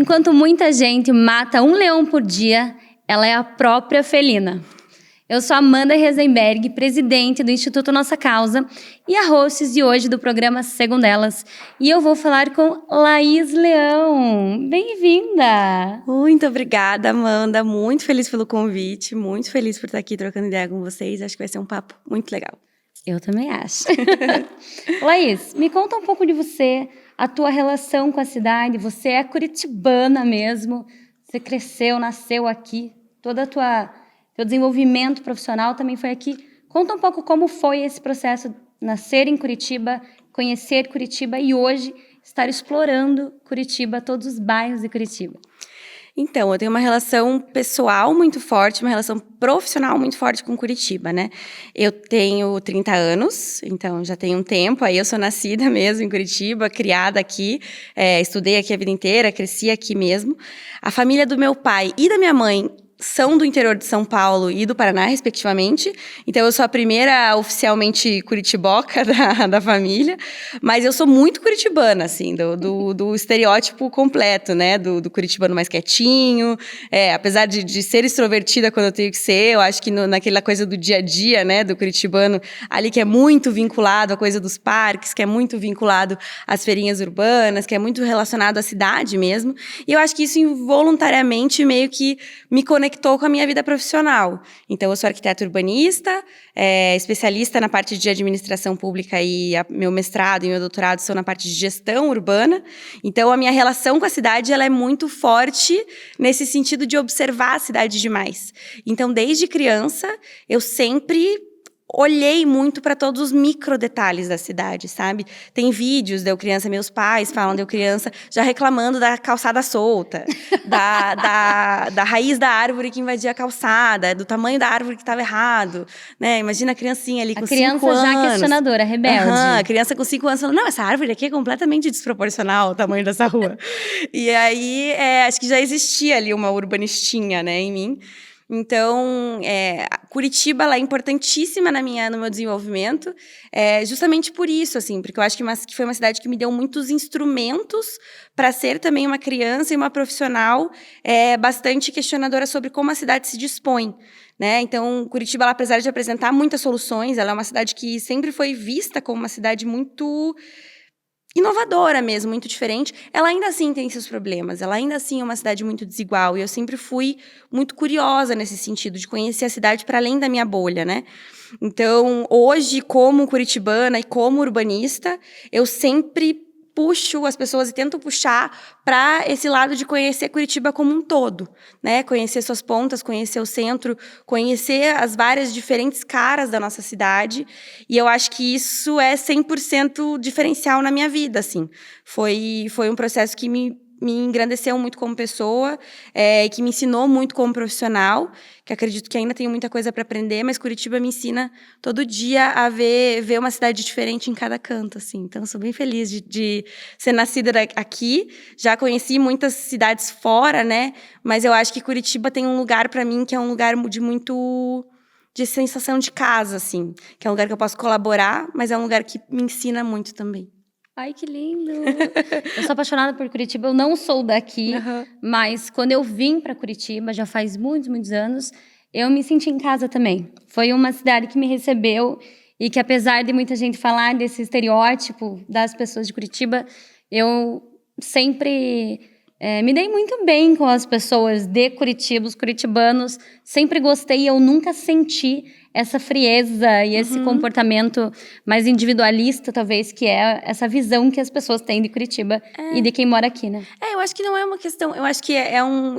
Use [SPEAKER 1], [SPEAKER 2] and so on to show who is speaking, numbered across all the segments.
[SPEAKER 1] Enquanto muita gente mata um leão por dia, ela é a própria felina. Eu sou Amanda Reisenberg, presidente do Instituto Nossa Causa e a host de hoje do programa Segundelas. E eu vou falar com Laís Leão. Bem-vinda!
[SPEAKER 2] Muito obrigada, Amanda. Muito feliz pelo convite, muito feliz por estar aqui trocando ideia com vocês. Acho que vai ser um papo muito legal.
[SPEAKER 1] Eu também acho. Laís, me conta um pouco de você, a tua relação com a cidade. Você é curitibana mesmo, você cresceu, nasceu aqui, teu desenvolvimento profissional também foi aqui. Conta um pouco como foi esse processo, nascer em Curitiba, conhecer Curitiba e hoje estar explorando Curitiba, todos os bairros de Curitiba.
[SPEAKER 2] Então, eu tenho uma relação pessoal muito forte, uma relação profissional muito forte com Curitiba, né? Eu tenho 30 anos, então já tem um tempo, aí eu sou nascida mesmo em Curitiba, criada aqui, estudei aqui a vida inteira, cresci aqui mesmo. A família do meu pai e da minha mãe são do interior de São Paulo e do Paraná, respectivamente. Então, eu sou a primeira oficialmente curitiboca da família. Mas eu sou muito curitibana, assim, do estereótipo completo, né? Do curitibano mais quietinho. Apesar de ser extrovertida quando eu tenho que ser, eu acho que naquela coisa do dia a dia, né? Do curitibano ali que é muito vinculado à coisa dos parques, que é muito vinculado às feirinhas urbanas, que é muito relacionado à cidade mesmo. E eu acho que isso involuntariamente meio que me conectou com a minha vida profissional. Então, eu sou arquiteta urbanista, especialista na parte de administração pública e meu mestrado e meu doutorado são na parte de gestão urbana. Então, a minha relação com a cidade ela é muito forte nesse sentido de observar a cidade demais. Então, desde criança, eu sempre olhei muito para todos os micro detalhes da cidade, sabe? Tem vídeos de eu criança, meus pais falam de eu criança já reclamando da calçada solta, da raiz da árvore que invadia a calçada, do tamanho da árvore que estava errado, né? Imagina a criancinha ali com 5 anos.
[SPEAKER 1] A criança já questionadora, rebelde.
[SPEAKER 2] A criança com 5 anos falando, não, essa árvore aqui é completamente desproporcional o tamanho dessa rua. E aí, acho que já existia ali uma urbanistinha, né, em mim. Então, Curitiba ela é importantíssima no meu desenvolvimento, justamente por isso, assim, porque eu acho que foi uma cidade que me deu muitos instrumentos para ser também uma criança e uma profissional bastante questionadora sobre como a cidade se dispõe, né? Então, Curitiba, ela, apesar de apresentar muitas soluções, ela é uma cidade que sempre foi vista como uma cidade muito inovadora mesmo, muito diferente, ela ainda assim tem seus problemas, ela ainda assim é uma cidade muito desigual, e eu sempre fui muito curiosa nesse sentido, de conhecer a cidade para além da minha bolha, né? Então, hoje, como curitibana e como urbanista, eu sempre puxo as pessoas e tento puxar para esse lado de conhecer Curitiba como um todo, né? Conhecer suas pontas, conhecer o centro, conhecer as várias diferentes caras da nossa cidade. E eu acho que isso é 100% diferencial na minha vida, assim. Foi um processo que me engrandeceu muito como pessoa, que me ensinou muito como profissional, que acredito que ainda tenho muita coisa para aprender, mas Curitiba me ensina todo dia a ver uma cidade diferente em cada canto, assim. Então, sou bem feliz de ser nascida aqui. Já conheci muitas cidades fora, né? Mas eu acho que Curitiba tem um lugar para mim que é um lugar de sensação de casa, assim. Que é um lugar que eu posso colaborar, mas é um lugar que me ensina muito também.
[SPEAKER 1] Ai, que lindo! Eu sou apaixonada por Curitiba, eu não sou daqui, mas quando eu vim para Curitiba, já faz muitos, muitos anos, eu me senti em casa também. Foi uma cidade que me recebeu e que, apesar de muita gente falar desse estereótipo das pessoas de Curitiba, eu sempre me dei muito bem com as pessoas de Curitiba, os curitibanos. Sempre gostei, eu nunca senti essa frieza e esse comportamento mais individualista, talvez, que é essa visão que as pessoas têm de Curitiba e de quem mora aqui, né?
[SPEAKER 2] Eu acho que não é uma questão... Eu acho que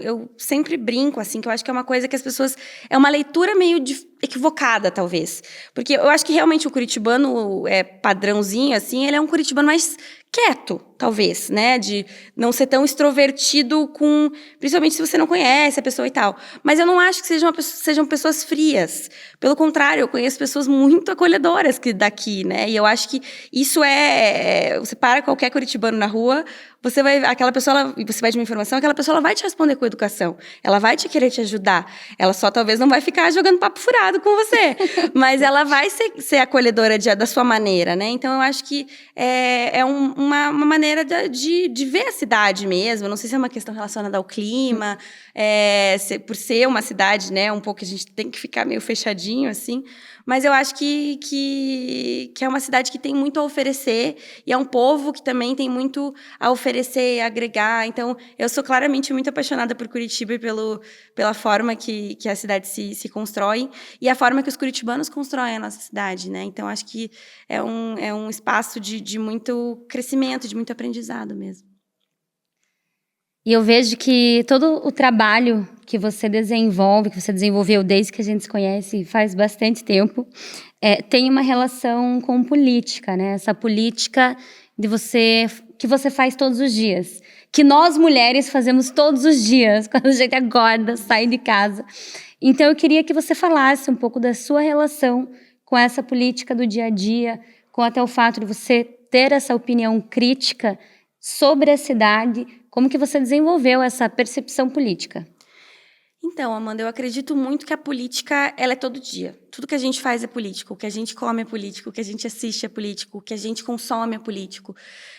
[SPEAKER 2] eu sempre brinco, assim, que eu acho que é uma coisa que as pessoas... É uma leitura meio equivocada, talvez. Porque eu acho que realmente o curitibano padrãozinho, assim, ele é um curitibano mais quieto, talvez, né? De não ser tão extrovertido principalmente se você não conhece a pessoa e tal. Mas eu não acho que sejam pessoas frias. Pelo contrário, eu conheço pessoas muito acolhedoras daqui, né? E eu acho que isso você para qualquer curitibano na rua, aquela pessoa, você vai de uma informação, aquela pessoa ela vai te responder com educação. Ela vai querer te ajudar. Ela só talvez não vai ficar jogando papo furado com você. Mas ela vai ser acolhedora da sua maneira, né? Então, eu acho que é uma maneira de ver a cidade mesmo. Não sei se é uma questão relacionada ao clima, por ser uma cidade, né? Um pouco a gente tem que ficar meio fechadinho, assim. Mas eu acho que é uma cidade que tem muito a oferecer e é um povo que também tem muito a oferecer, a agregar. Então, eu sou claramente muito apaixonada por Curitiba e pela forma que a cidade se constrói e a forma que os curitibanos constroem a nossa cidade, né? Então, acho que é um espaço de muito crescimento, de muito aprendizado mesmo.
[SPEAKER 1] E eu vejo que todo o trabalho que você desenvolve, que você desenvolveu desde que a gente se conhece faz bastante tempo, tem uma relação com política, né? Essa política que você faz todos os dias. Que nós, mulheres, fazemos todos os dias, quando a gente acorda, sai de casa. Então, eu queria que você falasse um pouco da sua relação com essa política do dia a dia, com até o fato de você ter essa opinião crítica sobre a cidade. Como que você desenvolveu essa percepção política?
[SPEAKER 2] Então, Amanda, eu acredito muito que a política, ela é todo dia. Tudo que a gente faz é político. O que a gente come é político. O que a gente assiste é político. O que a gente consome é político.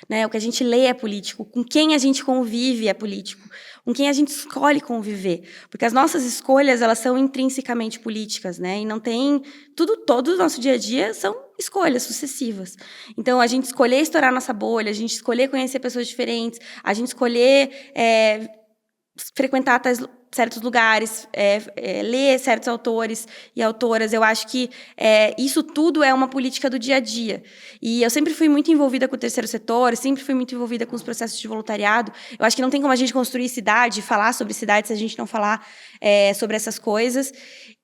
[SPEAKER 2] Né? O que a gente lê é político. Com quem a gente convive é político. Com quem a gente escolhe conviver. Porque as nossas escolhas, elas são intrinsecamente políticas, né? E não tem... Todo o nosso dia a dia são escolhas sucessivas. Então, a gente escolher estourar nossa bolha, a gente escolher conhecer pessoas diferentes, a gente escolher frequentar certos lugares, ler certos autores e autoras. Eu acho que isso tudo é uma política do dia a dia. E eu sempre fui muito envolvida com o terceiro setor, sempre fui muito envolvida com os processos de voluntariado. Eu acho que não tem como a gente construir cidade, falar sobre cidade, se a gente não falar sobre essas coisas.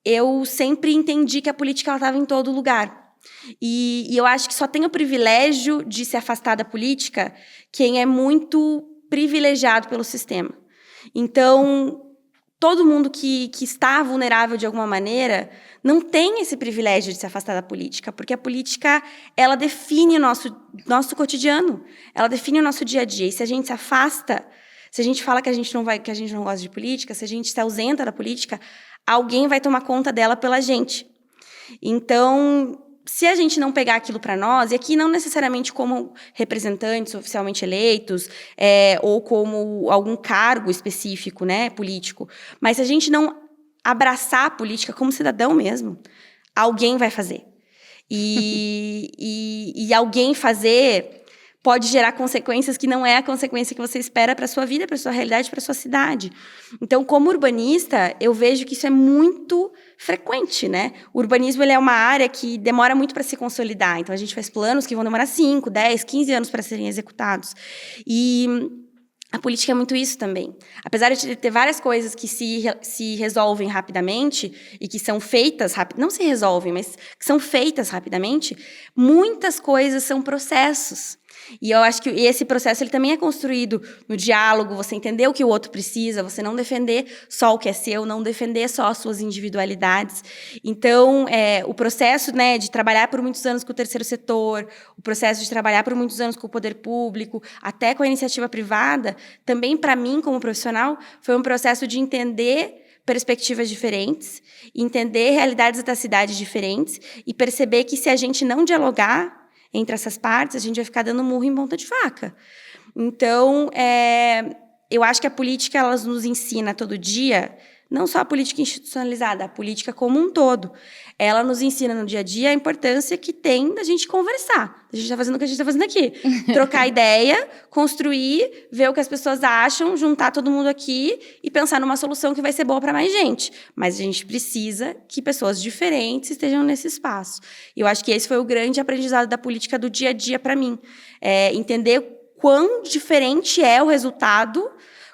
[SPEAKER 2] Eu sempre entendi que a política estava em todo lugar. E eu acho que só tem o privilégio de se afastar da política quem é muito privilegiado pelo sistema. Então, todo mundo que está vulnerável de alguma maneira não tem esse privilégio de se afastar da política, porque a política, ela define o nosso cotidiano, ela define o nosso dia a dia. E se a gente se afasta, se a gente fala que a gente não gosta de política, se a gente se ausenta da política, alguém vai tomar conta dela pela gente. Então, se a gente não pegar aquilo para nós, e aqui não necessariamente como representantes oficialmente eleitos, ou como algum cargo específico, né, político, mas se a gente não abraçar a política como cidadão mesmo, alguém vai fazer. E alguém fazer pode gerar consequências que não é a consequência que você espera para a sua vida, para a sua realidade, para a sua cidade. Então, como urbanista, eu vejo que isso é muito frequente, né? O urbanismo ele é uma área que demora muito para se consolidar. Então, a gente faz planos que vão demorar 5, 10, 15 anos para serem executados. E a política é muito isso também. Apesar de ter várias coisas que se resolvem rapidamente e que são feitas não se resolvem, mas que são feitas rapidamente, muitas coisas são processos. E eu acho que esse processo ele também é construído no diálogo, você entender o que o outro precisa, você não defender só o que é seu, não defender só as suas individualidades. Então, o processo, né, de trabalhar por muitos anos com o terceiro setor, o processo de trabalhar por muitos anos com o poder público, até com a iniciativa privada, também para mim, como profissional, foi um processo de entender perspectivas diferentes, entender realidades da cidade diferentes e perceber que se a gente não dialogar entre essas partes, a gente vai ficar dando murro em ponta de faca. Então, eu acho que a política ela nos ensina todo dia, não só a política institucionalizada, a política como um todo. Ela nos ensina no dia a dia a importância que tem da gente conversar. A gente está fazendo o que a gente está fazendo aqui. Trocar ideia, construir, ver o que as pessoas acham, juntar todo mundo aqui e pensar numa solução que vai ser boa para mais gente. Mas a gente precisa que pessoas diferentes estejam nesse espaço. E eu acho que esse foi o grande aprendizado da política do dia a dia para mim. Entender quão diferente é o resultado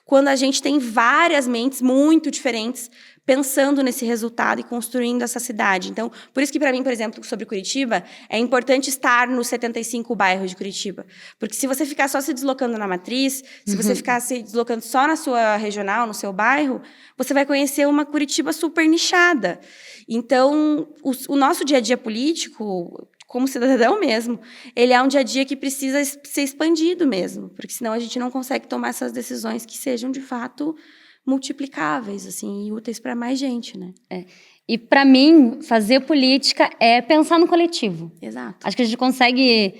[SPEAKER 2] quando a gente tem várias mentes muito diferentes pensando nesse resultado e construindo essa cidade. Então, por isso que para mim, por exemplo, sobre Curitiba, é importante estar nos 75 bairros de Curitiba. Porque se você ficar só se deslocando na matriz, se você ficar se deslocando só na sua regional, no seu bairro, você vai conhecer uma Curitiba super nichada. Então, o nosso dia a dia político, como cidadão mesmo, ele é um dia a dia que precisa ser expandido mesmo, porque senão a gente não consegue tomar essas decisões que sejam, de fato, multiplicáveis, assim, e úteis para mais gente, né?
[SPEAKER 1] E para mim, fazer política é pensar no coletivo.
[SPEAKER 2] Exato.
[SPEAKER 1] Acho que a gente consegue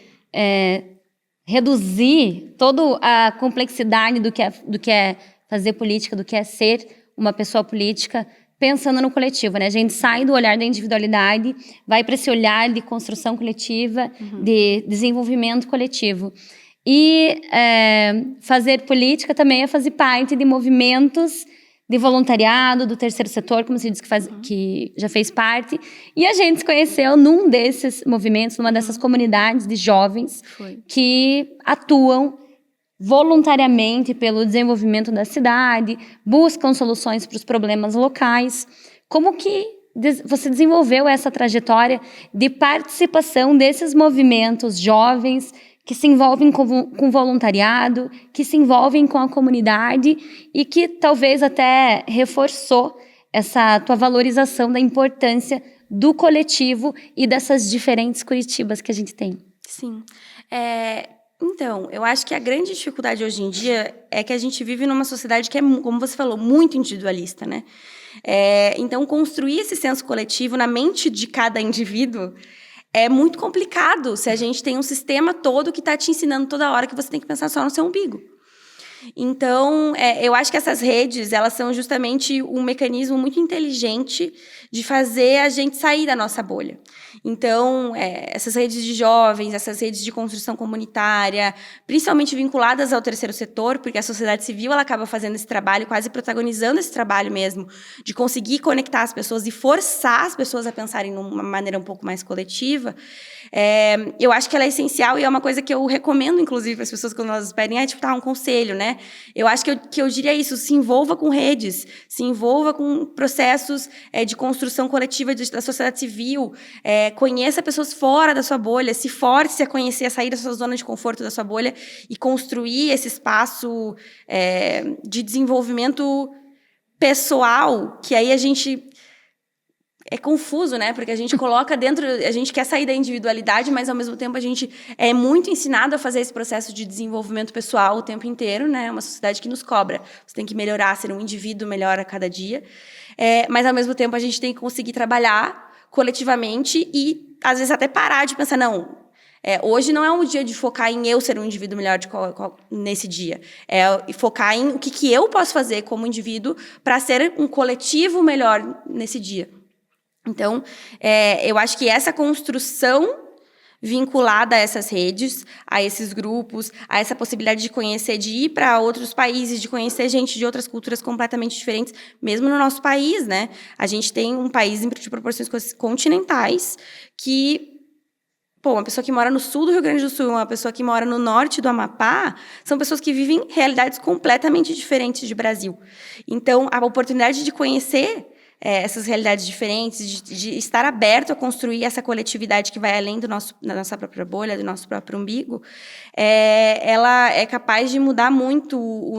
[SPEAKER 1] reduzir toda a complexidade do que é fazer política, do que é ser uma pessoa política, pensando no coletivo, né? A gente sai do olhar da individualidade, vai para esse olhar de construção coletiva, de desenvolvimento coletivo. E fazer política também é fazer parte de movimentos de voluntariado, do terceiro setor, como se diz que já fez parte. E a gente se conheceu num desses movimentos, numa dessas comunidades de jovens que atuam voluntariamente pelo desenvolvimento da cidade, buscam soluções para os problemas locais. Como que você desenvolveu essa trajetória de participação desses movimentos jovens que se envolvem com voluntariado, que se envolvem com a comunidade e que talvez até reforçou essa tua valorização da importância do coletivo e dessas diferentes Curitibas que a gente tem?
[SPEAKER 2] Sim. Então, eu acho que a grande dificuldade hoje em dia é que a gente vive numa sociedade que é, como você falou, muito individualista, né? Então, construir esse senso coletivo na mente de cada indivíduo é muito complicado se a gente tem um sistema todo que está te ensinando toda hora que você tem que pensar só no seu umbigo. Então, eu acho que essas redes, elas são justamente um mecanismo muito inteligente de fazer a gente sair da nossa bolha. Então, essas redes de jovens, essas redes de construção comunitária, principalmente vinculadas ao terceiro setor, porque a sociedade civil ela acaba fazendo esse trabalho, quase protagonizando esse trabalho mesmo, de conseguir conectar as pessoas e forçar as pessoas a pensarem de uma maneira um pouco mais coletiva. Eu acho que ela é essencial e é uma coisa que eu recomendo, inclusive, para as pessoas quando elas pedem, um conselho, né? Eu acho que eu diria isso, se envolva com redes, se envolva com processos de construção coletiva da sociedade civil, conheça pessoas fora da sua bolha, se force a conhecer, a sair da sua zona de conforto, da sua bolha e construir esse espaço de desenvolvimento pessoal, que aí a gente... É confuso, né? Porque a gente coloca dentro... A gente quer sair da individualidade, mas, ao mesmo tempo, a gente é muito ensinado a fazer esse processo de desenvolvimento pessoal o tempo inteiro, né? É uma sociedade que nos cobra. Você tem que melhorar, ser um indivíduo melhor a cada dia. Mas, ao mesmo tempo, a gente tem que conseguir trabalhar coletivamente e, às vezes, até parar de pensar, não... hoje não é um dia de focar em eu ser um indivíduo melhor nesse dia. É focar em o que eu posso fazer como indivíduo para ser um coletivo melhor nesse dia. Então, eu acho que essa construção vinculada a essas redes, a esses grupos, a essa possibilidade de conhecer, de ir para outros países, de conhecer gente de outras culturas completamente diferentes, mesmo no nosso país, né? A gente tem um país de proporções continentais que... uma pessoa que mora no sul do Rio Grande do Sul, uma pessoa que mora no norte do Amapá, são pessoas que vivem realidades completamente diferentes de Brasil. Então, a oportunidade de conhecer essas realidades diferentes, de estar aberto a construir essa coletividade que vai além da nossa própria bolha, do nosso próprio umbigo, ela é capaz de mudar muito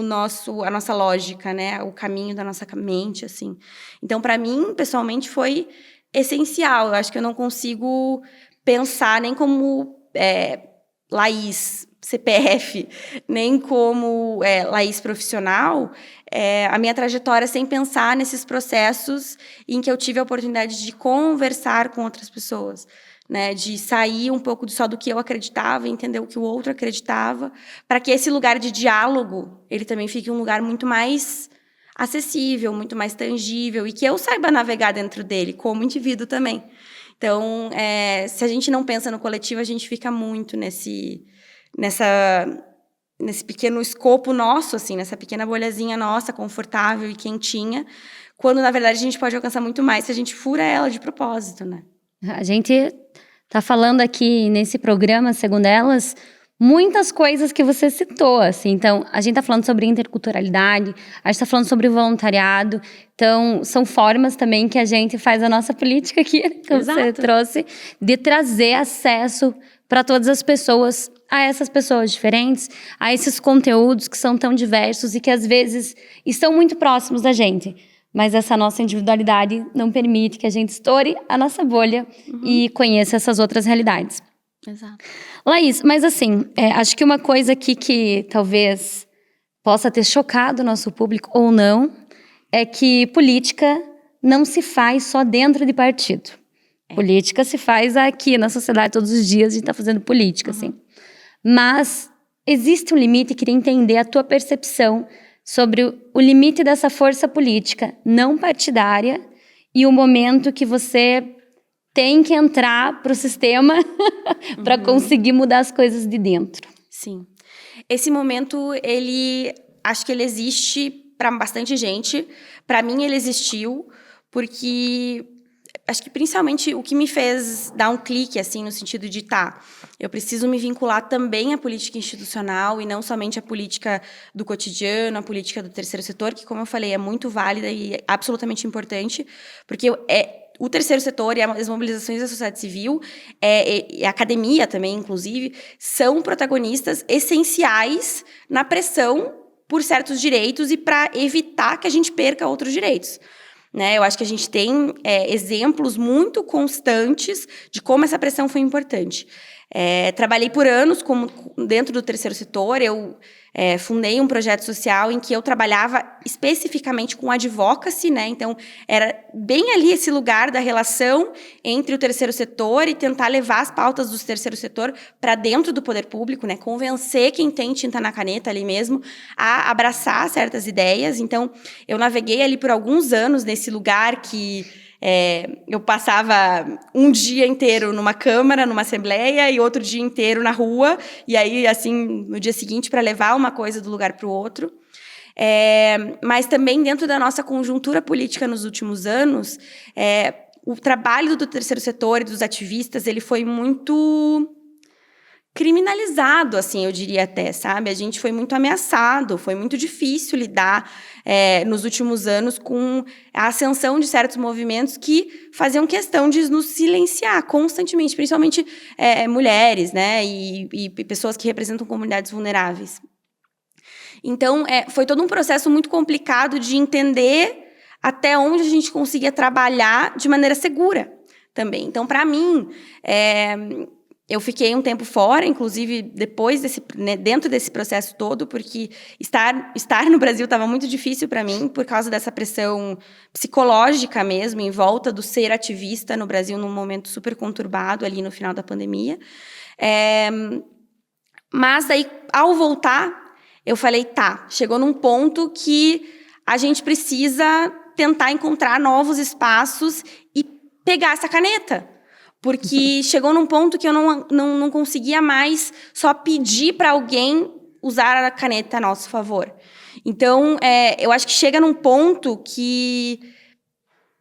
[SPEAKER 2] a nossa lógica, né? O caminho da nossa mente, assim. Então, para mim, pessoalmente, foi essencial. Eu acho que eu não consigo pensar nem como Laís CPF, nem como Laís profissional, a minha trajetória sem pensar nesses processos em que eu tive a oportunidade de conversar com outras pessoas, né, de sair um pouco só do que eu acreditava, entender o que o outro acreditava, para que esse lugar de diálogo, ele também fique um lugar muito mais acessível, muito mais tangível, e que eu saiba navegar dentro dele, como indivíduo também. Então, se a gente não pensa no coletivo, a gente fica muito nesse pequeno escopo nosso, assim, nessa pequena bolhazinha nossa, confortável e quentinha, quando, na verdade, a gente pode alcançar muito mais se a gente fura ela de propósito, né?
[SPEAKER 1] A gente tá falando aqui nesse programa, segundo elas, muitas coisas que você citou, assim. Então, a gente tá falando sobre interculturalidade, a gente tá falando sobre voluntariado. Então, são formas também que a gente faz a nossa política aqui, que você trouxe, de trazer acesso para todas as pessoas, a essas pessoas diferentes, a esses conteúdos que são tão diversos e que, às vezes, estão muito próximos da gente. mas essa nossa individualidade não permite que a gente estoure a nossa bolha e conheça essas outras realidades.
[SPEAKER 2] Exato.
[SPEAKER 1] Laís, mas assim, acho que uma coisa aqui que talvez possa ter chocado o nosso público ou não, é que política não se faz só dentro de partido. Política se faz aqui na sociedade todos os dias, a gente tá fazendo política, assim. Mas existe um limite, queria entender a tua percepção sobre o limite dessa força política não partidária e o momento que você tem que entrar para o sistema para conseguir mudar as coisas de dentro.
[SPEAKER 2] Sim. Esse momento, acho que ele existe para bastante gente. Para mim, ele existiu porque acho que principalmente o que me fez dar um clique, assim, no sentido de, eu preciso me vincular também à política institucional e não somente à política do cotidiano, à política do terceiro setor, que, como eu falei, é muito válida e absolutamente importante, porque o terceiro setor e as mobilizações da sociedade civil, e a academia também, inclusive, são protagonistas essenciais na pressão por certos direitos e para evitar que a gente perca outros direitos. Né? Eu acho que a gente tem exemplos muito constantes de como essa pressão foi importante. Trabalhei por anos dentro do terceiro setor, eu fundei um projeto social em que eu trabalhava especificamente com advocacy, né? Então, era bem ali esse lugar da relação entre o terceiro setor e tentar levar as pautas do terceiro setor para dentro do poder público, né? Convencer quem tem tinta na caneta ali mesmo a abraçar certas ideias. Então, eu naveguei ali por alguns anos nesse lugar que eu passava um dia inteiro numa câmara, numa assembleia, e outro dia inteiro na rua, e aí, assim, no dia seguinte, para levar uma coisa do lugar para o outro. Mas também, dentro da nossa conjuntura política nos últimos anos, o trabalho do terceiro setor e dos ativistas, ele foi muito criminalizado, assim, eu diria até, sabe? A gente foi muito ameaçado, foi muito difícil lidar nos últimos anos com a ascensão de certos movimentos que faziam questão de nos silenciar constantemente, principalmente mulheres, né? E pessoas que representam comunidades vulneráveis. Então, foi todo um processo muito complicado de entender até onde a gente conseguia trabalhar de maneira segura também. Então, para mim, eu fiquei um tempo fora, inclusive depois dentro desse processo todo, porque estar no Brasil estava muito difícil para mim, por causa dessa pressão psicológica mesmo, em volta do ser ativista no Brasil, num momento super conturbado, ali no final da pandemia. Mas daí, ao voltar, eu falei, chegou num ponto que a gente precisa tentar encontrar novos espaços e pegar essa caneta. Porque chegou num ponto que eu não conseguia mais só pedir para alguém usar a caneta a nosso favor. Então, eu acho que chega num ponto que...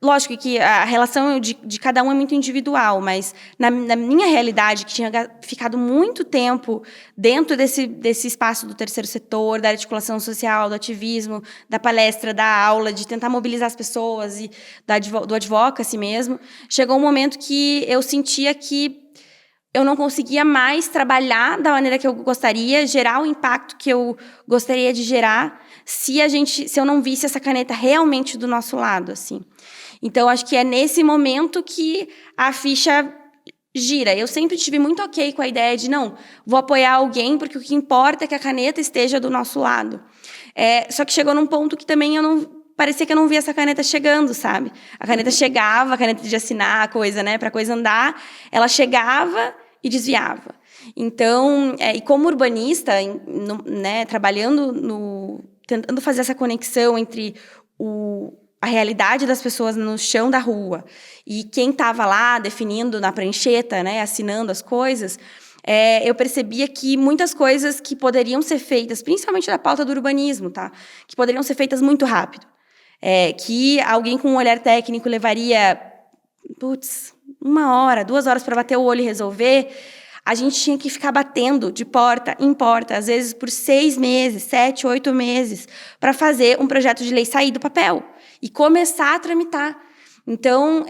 [SPEAKER 2] Lógico que a relação de cada um é muito individual, mas na minha realidade, que tinha ficado muito tempo dentro desse espaço do terceiro setor, da articulação social, do ativismo, da palestra, da aula, de tentar mobilizar as pessoas e do advocacy mesmo, chegou um momento que eu sentia que eu não conseguia mais trabalhar da maneira que eu gostaria, gerar o impacto que eu gostaria de gerar, se eu não visse essa caneta realmente do nosso lado, assim. Então, acho que é nesse momento que a ficha gira. Eu sempre tive muito ok com a ideia de, não, vou apoiar alguém, porque o que importa é que a caneta esteja do nosso lado. Só que chegou num ponto que também parecia que eu não via essa caneta chegando, sabe? A caneta chegava, a caneta de assinar a coisa, né? Para a coisa andar, ela chegava e desviava. Então, e como urbanista, né, tentando fazer essa conexão entre a realidade das pessoas no chão da rua e quem estava lá definindo na prancheta, né, assinando as coisas, eu percebia que muitas coisas que poderiam ser feitas, principalmente da pauta do urbanismo, que poderiam ser feitas muito rápido, que alguém com um olhar técnico levaria 1 hora, 2 horas para bater o olho e resolver, a gente tinha que ficar batendo de porta em porta, às vezes por 6 meses, 7, 8 meses, para fazer um projeto de lei sair do papel e começar a tramitar. Então,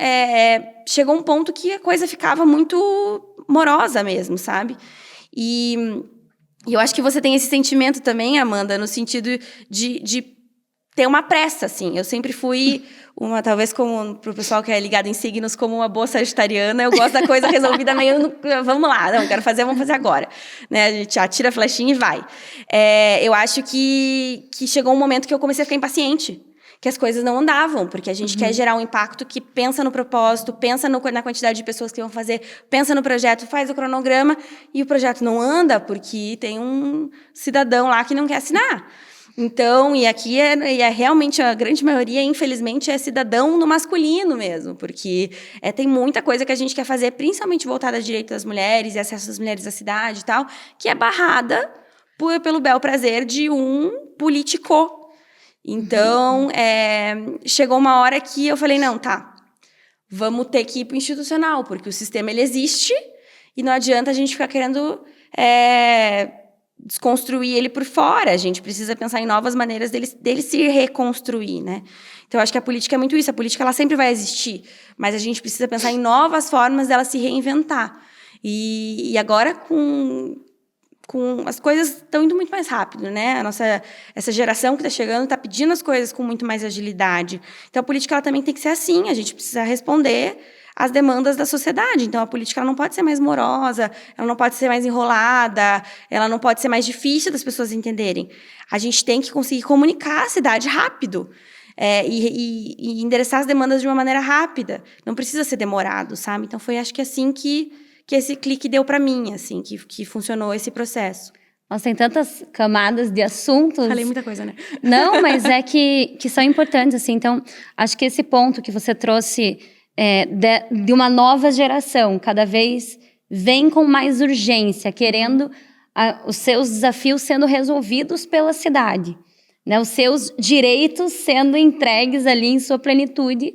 [SPEAKER 2] chegou um ponto que a coisa ficava muito morosa mesmo, sabe? E eu acho que você tem esse sentimento também, Amanda, no sentido de ter uma pressa, assim. Eu sempre fui talvez como pro pessoal que é ligado em signos, como uma boa sagitariana, eu gosto da coisa resolvida meio, vamos lá, não, quero fazer, vamos fazer agora. Né? A gente atira a flechinha e vai. Eu acho que chegou um momento que eu comecei a ficar impaciente, que as coisas não andavam, porque a gente quer gerar um impacto que pensa no propósito, pensa na quantidade de pessoas que vão fazer, pensa no projeto, faz o cronograma, e o projeto não anda porque tem um cidadão lá que não quer assinar. Então, e aqui realmente a grande maioria, infelizmente, é cidadão no masculino mesmo, porque tem muita coisa que a gente quer fazer, principalmente voltada a direito das mulheres e acesso das mulheres à cidade e tal, que é barrada pelo bel prazer de um político. Então, chegou uma hora que eu falei, não, tá, vamos ter que ir para o institucional, porque o sistema ele existe e não adianta a gente ficar querendo desconstruir ele por fora. A gente precisa pensar em novas maneiras dele se reconstruir, né? Então, eu acho que a política é muito isso. A política ela sempre vai existir, mas a gente precisa pensar em novas formas dela se reinventar. E agora, com as coisas estão indo muito mais rápido, né? Essa geração que está chegando está pedindo as coisas com muito mais agilidade. Então, a política ela também tem que ser assim. A gente precisa responder às demandas da sociedade. Então, a política ela não pode ser mais morosa, ela não pode ser mais enrolada, ela não pode ser mais difícil das pessoas entenderem. A gente tem que conseguir comunicar a cidade rápido e endereçar as demandas de uma maneira rápida. Não precisa ser demorado, sabe? Então, foi acho que assim que esse clique deu para mim, assim, que funcionou esse processo.
[SPEAKER 1] Nossa, tem tantas camadas de assuntos.
[SPEAKER 2] Falei muita coisa, né?
[SPEAKER 1] Não, mas que são importantes, assim. Então, acho que esse ponto que você trouxe de uma nova geração, cada vez vem com mais urgência, querendo os seus desafios sendo resolvidos pela cidade, né? Os seus direitos sendo entregues ali em sua plenitude.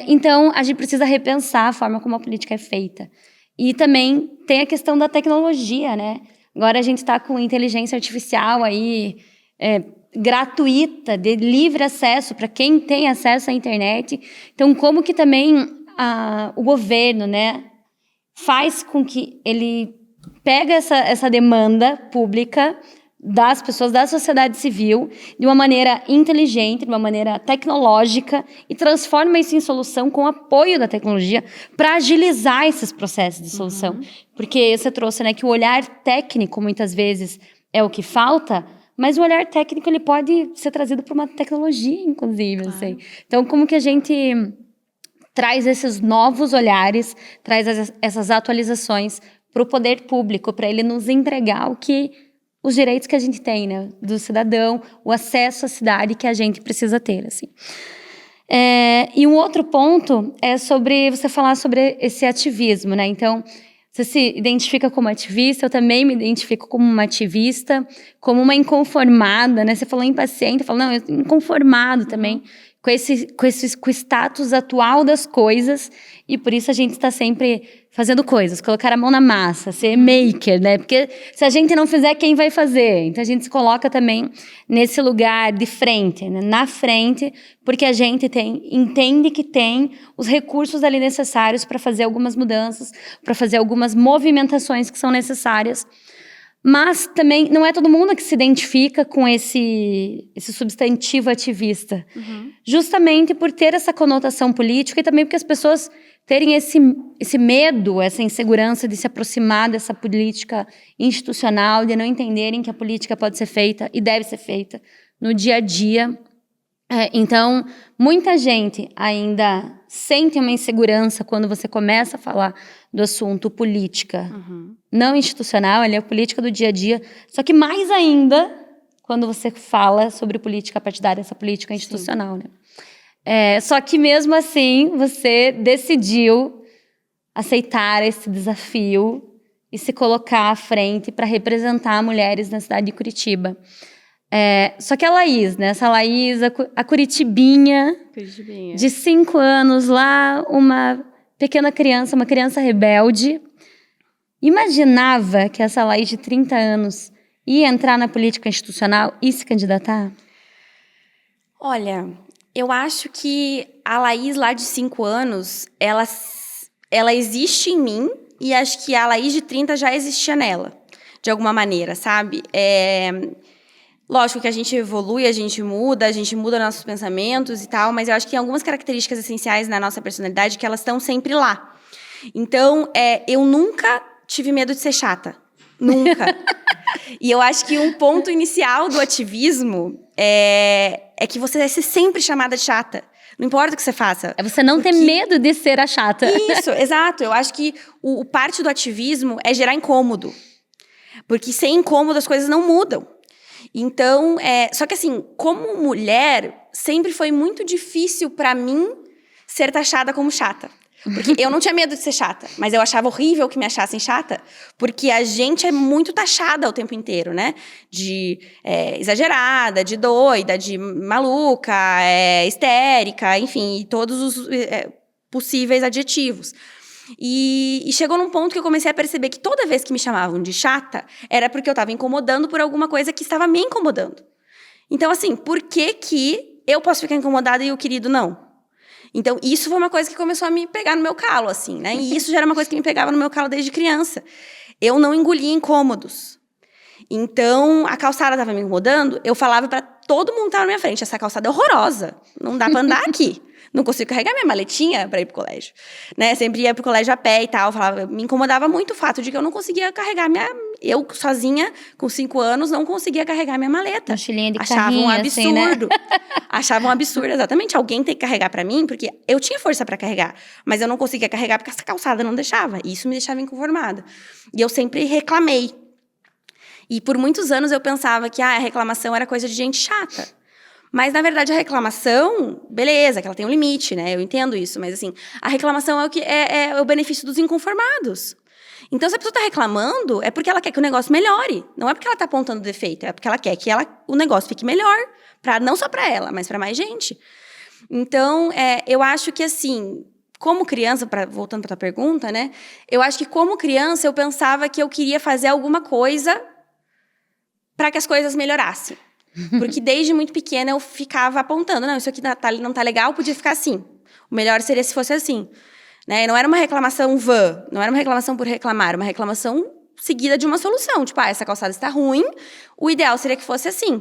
[SPEAKER 1] Então, a gente precisa repensar a forma como a política é feita. E também tem a questão da tecnologia, né? Agora a gente está com inteligência artificial aí, gratuita, de livre acesso para quem tem acesso à internet. Então, como que também o governo, né, faz com que ele pega essa demanda pública das pessoas, da sociedade civil, de uma maneira inteligente, de uma maneira tecnológica, e transforma isso em solução com o apoio da tecnologia para agilizar esses processos de solução. Porque você trouxe, né, que o olhar técnico, muitas vezes, é o que falta, mas o olhar técnico ele pode ser trazido por uma tecnologia, inclusive. Assim. Então, como que a gente traz esses novos olhares, traz essas atualizações para o poder público, para ele nos entregar os direitos que a gente tem, né, do cidadão, o acesso à cidade que a gente precisa ter, assim. E um outro ponto é sobre você falar sobre esse ativismo, né? Então, você se identifica como ativista, eu também me identifico como uma ativista, como uma inconformada, né? Você falou impaciente, eu falo, não, eu tô inconformado também com o status atual das coisas, e por isso a gente está sempre fazendo coisas, colocar a mão na massa, ser maker, né? Porque se a gente não fizer, quem vai fazer? Então a gente se coloca também nesse lugar de frente, né? Na frente, porque a gente entende que tem os recursos ali necessários para fazer algumas mudanças, para fazer algumas movimentações que são necessárias. Mas também não é todo mundo que se identifica com esse substantivo ativista. Justamente por ter essa conotação política e também porque as pessoas terem esse medo, essa insegurança de se aproximar dessa política institucional, de não entenderem que a política pode ser feita e deve ser feita no dia a dia. Então, muita gente ainda sente uma insegurança quando você começa a falar do assunto política. Não institucional, ele é a política do dia a dia. Só que mais ainda quando você fala sobre política partidária, essa política institucional, né? Só que mesmo assim, você decidiu aceitar esse desafio e se colocar à frente para representar mulheres na cidade de Curitiba. Só que a Laís, né? Essa Laís, a Curitibinha, de 5 anos lá, uma pequena criança, uma criança rebelde, imaginava que essa Laís de 30 anos ia entrar na política institucional e se candidatar?
[SPEAKER 2] Olha, eu acho que a Laís lá de 5 anos, ela existe em mim e acho que a Laís de 30 já existia nela, de alguma maneira, sabe? Lógico que a gente evolui, a gente muda nossos pensamentos e tal, mas eu acho que tem algumas características essenciais na nossa personalidade que elas estão sempre lá. Então, eu nunca tive medo de ser chata. Nunca. E eu acho que um ponto inicial do ativismo é que você vai ser sempre chamada de chata. Não importa o que você faça.
[SPEAKER 1] É você não ter medo de ser a chata.
[SPEAKER 2] Isso, exato. Eu acho que o parte do ativismo é gerar incômodo. Porque sem incômodo as coisas não mudam. Então, só que assim, como mulher, sempre foi muito difícil pra mim ser taxada como chata. Porque eu não tinha medo de ser chata, mas eu achava horrível que me achassem chata, porque a gente é muito taxada o tempo inteiro, né? De exagerada, de doida, de maluca, histérica, enfim, e todos os possíveis adjetivos. E chegou num ponto que eu comecei a perceber que toda vez que me chamavam de chata, era porque eu estava incomodando por alguma coisa que estava me incomodando. Então, assim, por que eu posso ficar incomodada e o querido não? Então, isso foi uma coisa que começou a me pegar no meu calo, assim, né? E isso já era uma coisa que me pegava no meu calo desde criança. Eu não engolia incômodos. Então, a calçada estava me incomodando, eu falava para todo mundo que estava na minha frente, essa calçada é horrorosa, não dá para andar aqui. Não consigo carregar minha maletinha para ir pro colégio, né? Sempre ia pro colégio a pé e tal, me incomodava muito o fato de que eu não conseguia carregar eu sozinha, com 5 anos, não conseguia carregar minha maleta.
[SPEAKER 1] Mochilinha de
[SPEAKER 2] Achava
[SPEAKER 1] carrinho,
[SPEAKER 2] um absurdo.
[SPEAKER 1] assim, né?
[SPEAKER 2] Achava um absurdo, exatamente. Alguém tem que carregar para mim, porque eu tinha força para carregar, mas eu não conseguia carregar porque essa calçada não deixava. E isso me deixava inconformada. E eu sempre reclamei. E por muitos anos eu pensava que a reclamação era coisa de gente chata. Mas, na verdade, a reclamação, beleza, que ela tem um limite, né? Eu entendo isso, mas, assim, a reclamação é o benefício dos inconformados. Então, se a pessoa está reclamando, é porque ela quer que o negócio melhore. Não é porque ela está apontando defeito, é porque ela quer que o negócio fique melhor. Não só para ela, mas para mais gente. Então, eu acho que, assim, como criança, voltando para a tua pergunta, né? Eu acho que, como criança, eu pensava que eu queria fazer alguma coisa para que as coisas melhorassem. Porque desde muito pequena eu ficava apontando, não, isso aqui não tá legal, podia ficar assim. O melhor seria se fosse assim. Né? Não era uma reclamação vã, não era uma reclamação por reclamar, era uma reclamação seguida de uma solução. Tipo, essa calçada está ruim, o ideal seria que fosse assim.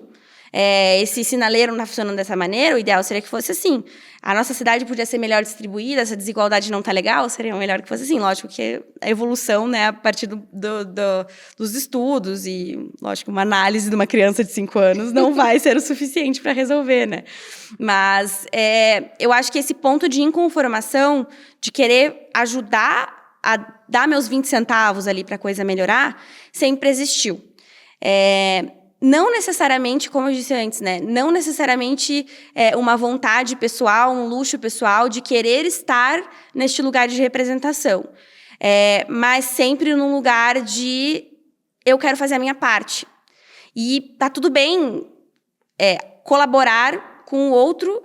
[SPEAKER 2] Esse sinaleiro não está funcionando dessa maneira, o ideal seria que fosse assim. A nossa cidade podia ser melhor distribuída, essa desigualdade não está legal, seria melhor que fosse assim. Lógico que a evolução, né, a partir dos estudos e, lógico, uma análise de uma criança de 5 anos não vai ser o suficiente para resolver, né? Mas eu acho que esse ponto de inconformação, de querer ajudar a dar meus 20 centavos ali para a coisa melhorar, sempre existiu. Não necessariamente, como eu disse antes, né? Não necessariamente uma vontade pessoal, um luxo pessoal de querer estar neste lugar de representação. Mas sempre num lugar de eu quero fazer a minha parte. E tá tudo bem colaborar com o outro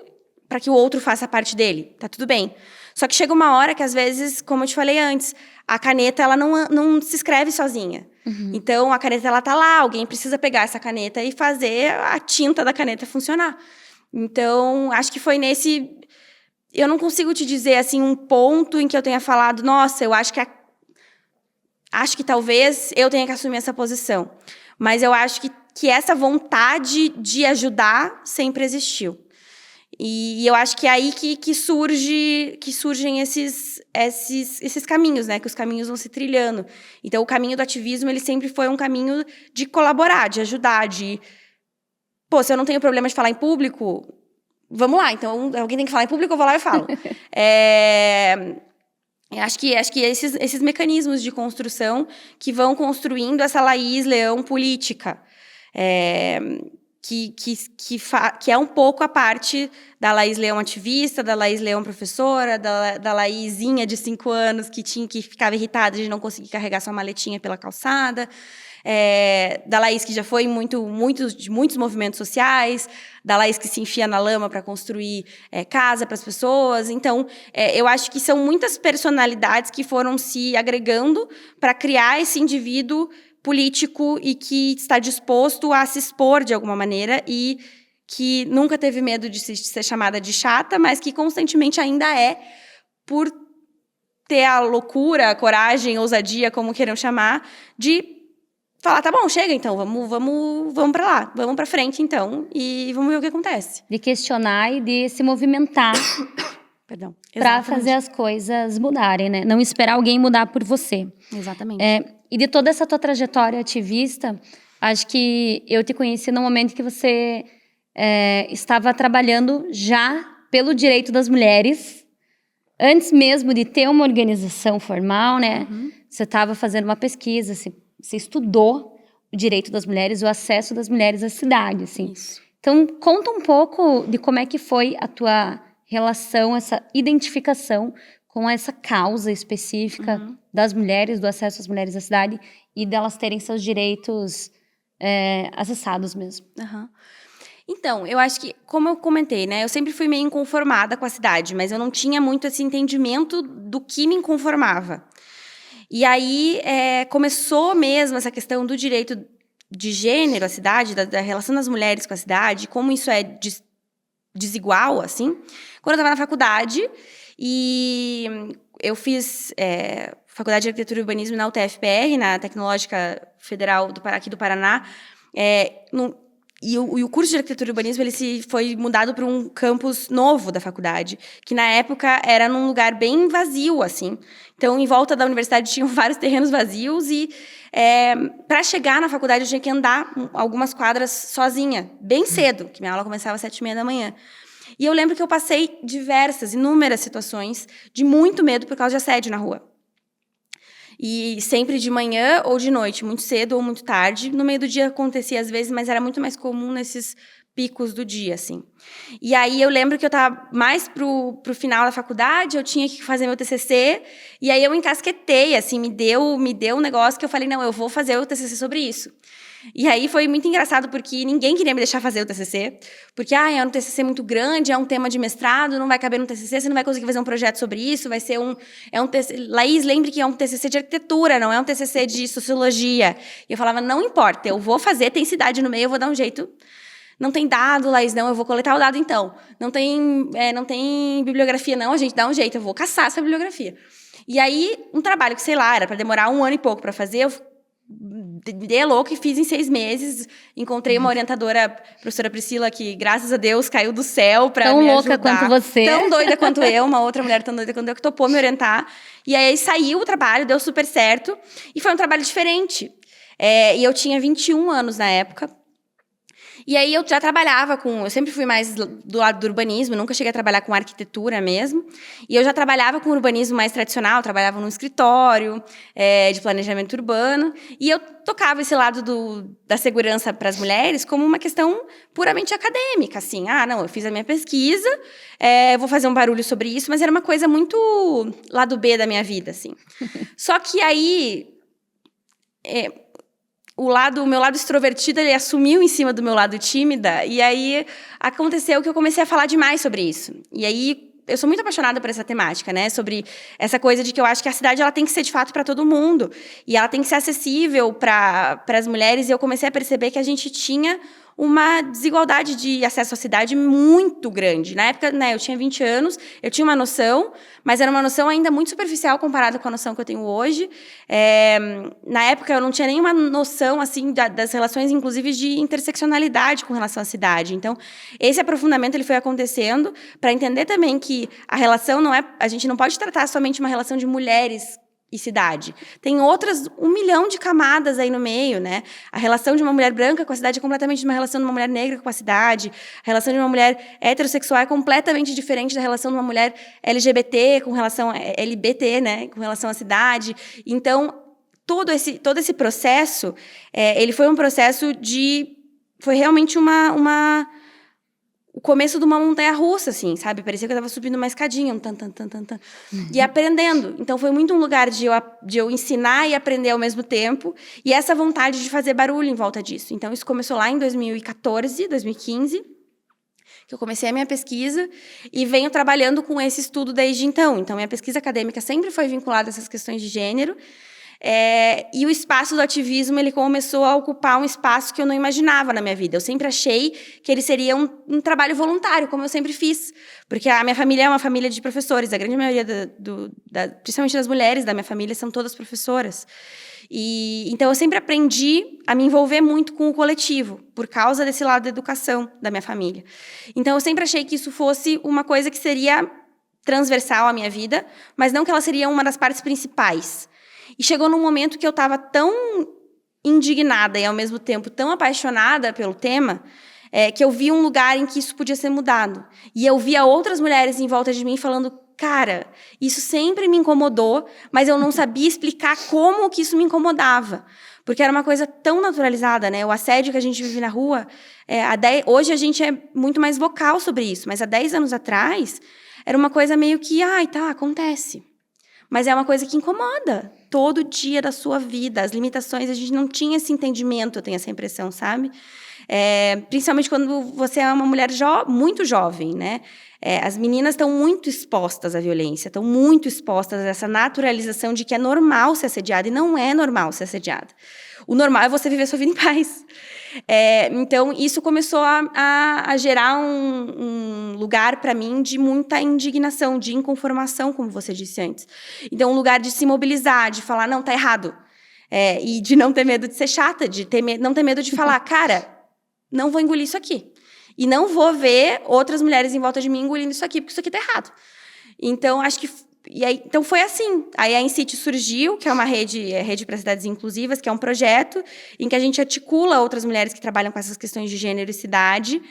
[SPEAKER 2] para que o outro faça a parte dele. Tá tudo bem. Só que chega uma hora que, às vezes, como eu te falei antes, a caneta ela não se escreve sozinha. Uhum. Então, a caneta ela tá lá, alguém precisa pegar essa caneta e fazer a tinta da caneta funcionar. Então, acho que foi nesse... Eu não consigo te dizer, assim, um ponto em que eu tenha falado, nossa, eu acho que talvez eu tenha que assumir essa posição. Mas eu acho que essa vontade de ajudar sempre existiu. E eu acho que é aí que surgem esses caminhos, né? Que os caminhos vão se trilhando. Então, o caminho do ativismo, ele sempre foi um caminho de colaborar, de ajudar, de... Pô, se eu não tenho problema de falar em público, vamos lá. Então, alguém tem que falar em público, eu vou lá e falo. Acho que esses mecanismos de construção que vão construindo essa Laís Leão política. Que é um pouco a parte da Laís Leão ativista, da Laís Leão professora, da Laizinha de 5 anos que ficava irritada de não conseguir carregar sua maletinha pela calçada, da Laís que já foi de muitos movimentos sociais, da Laís que se enfia na lama para construir casa para as pessoas. Então, eu acho que são muitas personalidades que foram se agregando para criar esse indivíduo político e que está disposto a se expor de alguma maneira e que nunca teve medo de ser chamada de chata, mas que constantemente ainda por ter a loucura, a coragem, a ousadia, como queiram chamar, de falar, tá bom, chega então, vamos pra lá, vamos pra frente então, e vamos ver o que acontece.
[SPEAKER 1] De questionar e de se movimentar
[SPEAKER 2] Perdão.
[SPEAKER 1] para fazer as coisas mudarem, né? Não esperar alguém mudar por você.
[SPEAKER 2] Exatamente.
[SPEAKER 1] E de toda essa tua trajetória ativista, acho que eu te conheci no momento que você estava trabalhando já pelo direito das mulheres, antes mesmo de ter uma organização formal, né? Você estava fazendo uma pesquisa, você estudou o direito das mulheres, o acesso das mulheres à cidade, assim.
[SPEAKER 2] Isso.
[SPEAKER 1] Então, conta um pouco de como é que foi a tua relação, essa identificação com essa causa específica das mulheres, do acesso às mulheres à cidade e delas terem seus direitos acessados mesmo.
[SPEAKER 2] Então, eu acho que, como eu comentei, né, eu sempre fui meio inconformada com a cidade, mas eu não tinha muito esse entendimento do que me inconformava. E aí, começou mesmo essa questão do direito de gênero à cidade, da relação das mulheres com a cidade, como isso é desigual, assim, quando eu estava na faculdade, e eu fiz faculdade de Arquitetura e Urbanismo na UTFPR, na Tecnológica Federal aqui do Paraná, e o curso de Arquitetura e Urbanismo ele foi mudado para um campus novo da faculdade, que na época era num lugar bem vazio, assim. Então, em volta da universidade tinham vários terrenos vazios e para chegar na faculdade eu tinha que andar algumas quadras sozinha, bem cedo, que minha aula começava às 7h30 da manhã. E eu lembro que eu passei inúmeras situações de muito medo por causa de assédio na rua. E sempre de manhã ou de noite, muito cedo ou muito tarde. No meio do dia acontecia às vezes, mas era muito mais comum nesses picos do dia, assim. E aí eu lembro que eu estava mais pro final da faculdade, eu tinha que fazer meu TCC, e aí eu encasquetei, assim, me deu um negócio que eu falei, não, eu vou fazer o TCC sobre isso. E aí foi muito engraçado, porque ninguém queria me deixar fazer o TCC, porque, é um TCC muito grande, é um tema de mestrado, não vai caber no TCC, você não vai conseguir fazer um projeto sobre isso, vai ser Laís, lembre que é um TCC de arquitetura, não é um TCC de sociologia. E eu falava, não importa, eu vou fazer, tem cidade no meio, eu vou dar um jeito. Não tem dado, Laís, não, eu vou coletar o dado então. Não tem bibliografia, não, a gente dá um jeito, eu vou caçar essa bibliografia. E aí, um trabalho que, sei lá, era para demorar 1 ano e pouco para fazer, eu dei louco e fiz em 6 meses. Encontrei uma orientadora, a professora Priscila, que, graças a Deus, caiu do céu para me ajudar.
[SPEAKER 1] Tão louca quanto você.
[SPEAKER 2] Tão doida quanto eu, uma outra mulher tão doida quanto eu, que topou me orientar. E aí saiu o trabalho, deu super certo. E foi um trabalho diferente. E eu tinha 21 anos na época. E aí eu já trabalhava eu sempre fui mais do lado do urbanismo, nunca cheguei a trabalhar com arquitetura mesmo. E eu já trabalhava com urbanismo mais tradicional, trabalhava num escritório de planejamento urbano. E eu tocava esse lado da segurança para as mulheres como uma questão puramente acadêmica, assim. Não, eu fiz a minha pesquisa, vou fazer um barulho sobre isso, mas era uma coisa muito lado B da minha vida, assim. Só que aí o meu lado extrovertido, ele assumiu em cima do meu lado tímida, e aí aconteceu que eu comecei a falar demais sobre isso. E aí, eu sou muito apaixonada por essa temática, né? Sobre essa coisa de que eu acho que a cidade ela tem que ser, de fato, para todo mundo. E ela tem que ser acessível para as mulheres, e eu comecei a perceber que a gente tinha uma desigualdade de acesso à cidade muito grande. Na época, né, eu tinha 20 anos, eu tinha uma noção, mas era uma noção ainda muito superficial comparada com a noção que eu tenho hoje. Na época, eu não tinha nenhuma noção assim, das relações, inclusive, de interseccionalidade com relação à cidade. Então, esse aprofundamento ele foi acontecendo para entender também que a relação não é... A gente não pode tratar somente uma relação de mulheres e cidade. Tem outras 1 milhão de camadas aí no meio, né? A relação de uma mulher branca com a cidade é completamente uma relação de uma mulher negra com a cidade. A relação de uma mulher heterossexual é completamente diferente da relação de uma mulher LGBT com relação a LBT, né? Com relação à cidade. Então, todo esse processo, ele foi um processo foi realmente o começo de uma montanha-russa, assim, sabe? Parecia que eu estava subindo uma escadinha, e aprendendo. Então, foi muito um lugar de eu ensinar e aprender ao mesmo tempo, e essa vontade de fazer barulho em volta disso. Então, isso começou lá em 2014, 2015, que eu comecei a minha pesquisa, e venho trabalhando com esse estudo desde então. Então, minha pesquisa acadêmica sempre foi vinculada a essas questões de gênero, e o espaço do ativismo ele começou a ocupar um espaço que eu não imaginava na minha vida. Eu sempre achei que ele seria um trabalho voluntário, como eu sempre fiz. Porque a minha família é uma família de professores. A grande maioria, principalmente das mulheres da minha família, são todas professoras. E então eu sempre aprendi a me envolver muito com o coletivo, por causa desse lado da educação da minha família. Então eu sempre achei que isso fosse uma coisa que seria transversal à minha vida, mas não que ela seria uma das partes principais. E chegou num momento que eu estava tão indignada e, ao mesmo tempo, tão apaixonada pelo tema, que eu vi um lugar em que isso podia ser mudado. E eu via outras mulheres em volta de mim falando, cara, isso sempre me incomodou, mas eu não sabia explicar como que isso me incomodava. Porque era uma coisa tão naturalizada, né? O assédio que a gente vive na rua, hoje a gente é muito mais vocal sobre isso, mas há 10 anos atrás, era uma coisa meio que, acontece. Mas é uma coisa que incomoda todo dia da sua vida. As limitações, a gente não tinha esse entendimento, eu tenho essa impressão, sabe? Principalmente quando você é uma mulher muito jovem, né? As meninas estão muito expostas à violência, estão muito expostas a essa naturalização de que é normal ser assediada, e não é normal ser assediada. O normal é você viver sua vida em paz. Então, isso começou a gerar um lugar, para mim, de muita indignação, de inconformação, como você disse antes. Então, um lugar de se mobilizar, de falar, não, tá errado. E de não ter medo de ser chata, não ter medo de falar, cara, não vou engolir isso aqui. E não vou ver outras mulheres em volta de mim engolindo isso aqui, porque isso aqui tá errado. Então, acho que... Então, foi assim. Aí a Incite surgiu, que é uma rede para cidades inclusivas, que é um projeto em que a gente articula outras mulheres que trabalham com essas questões de gênero e cidade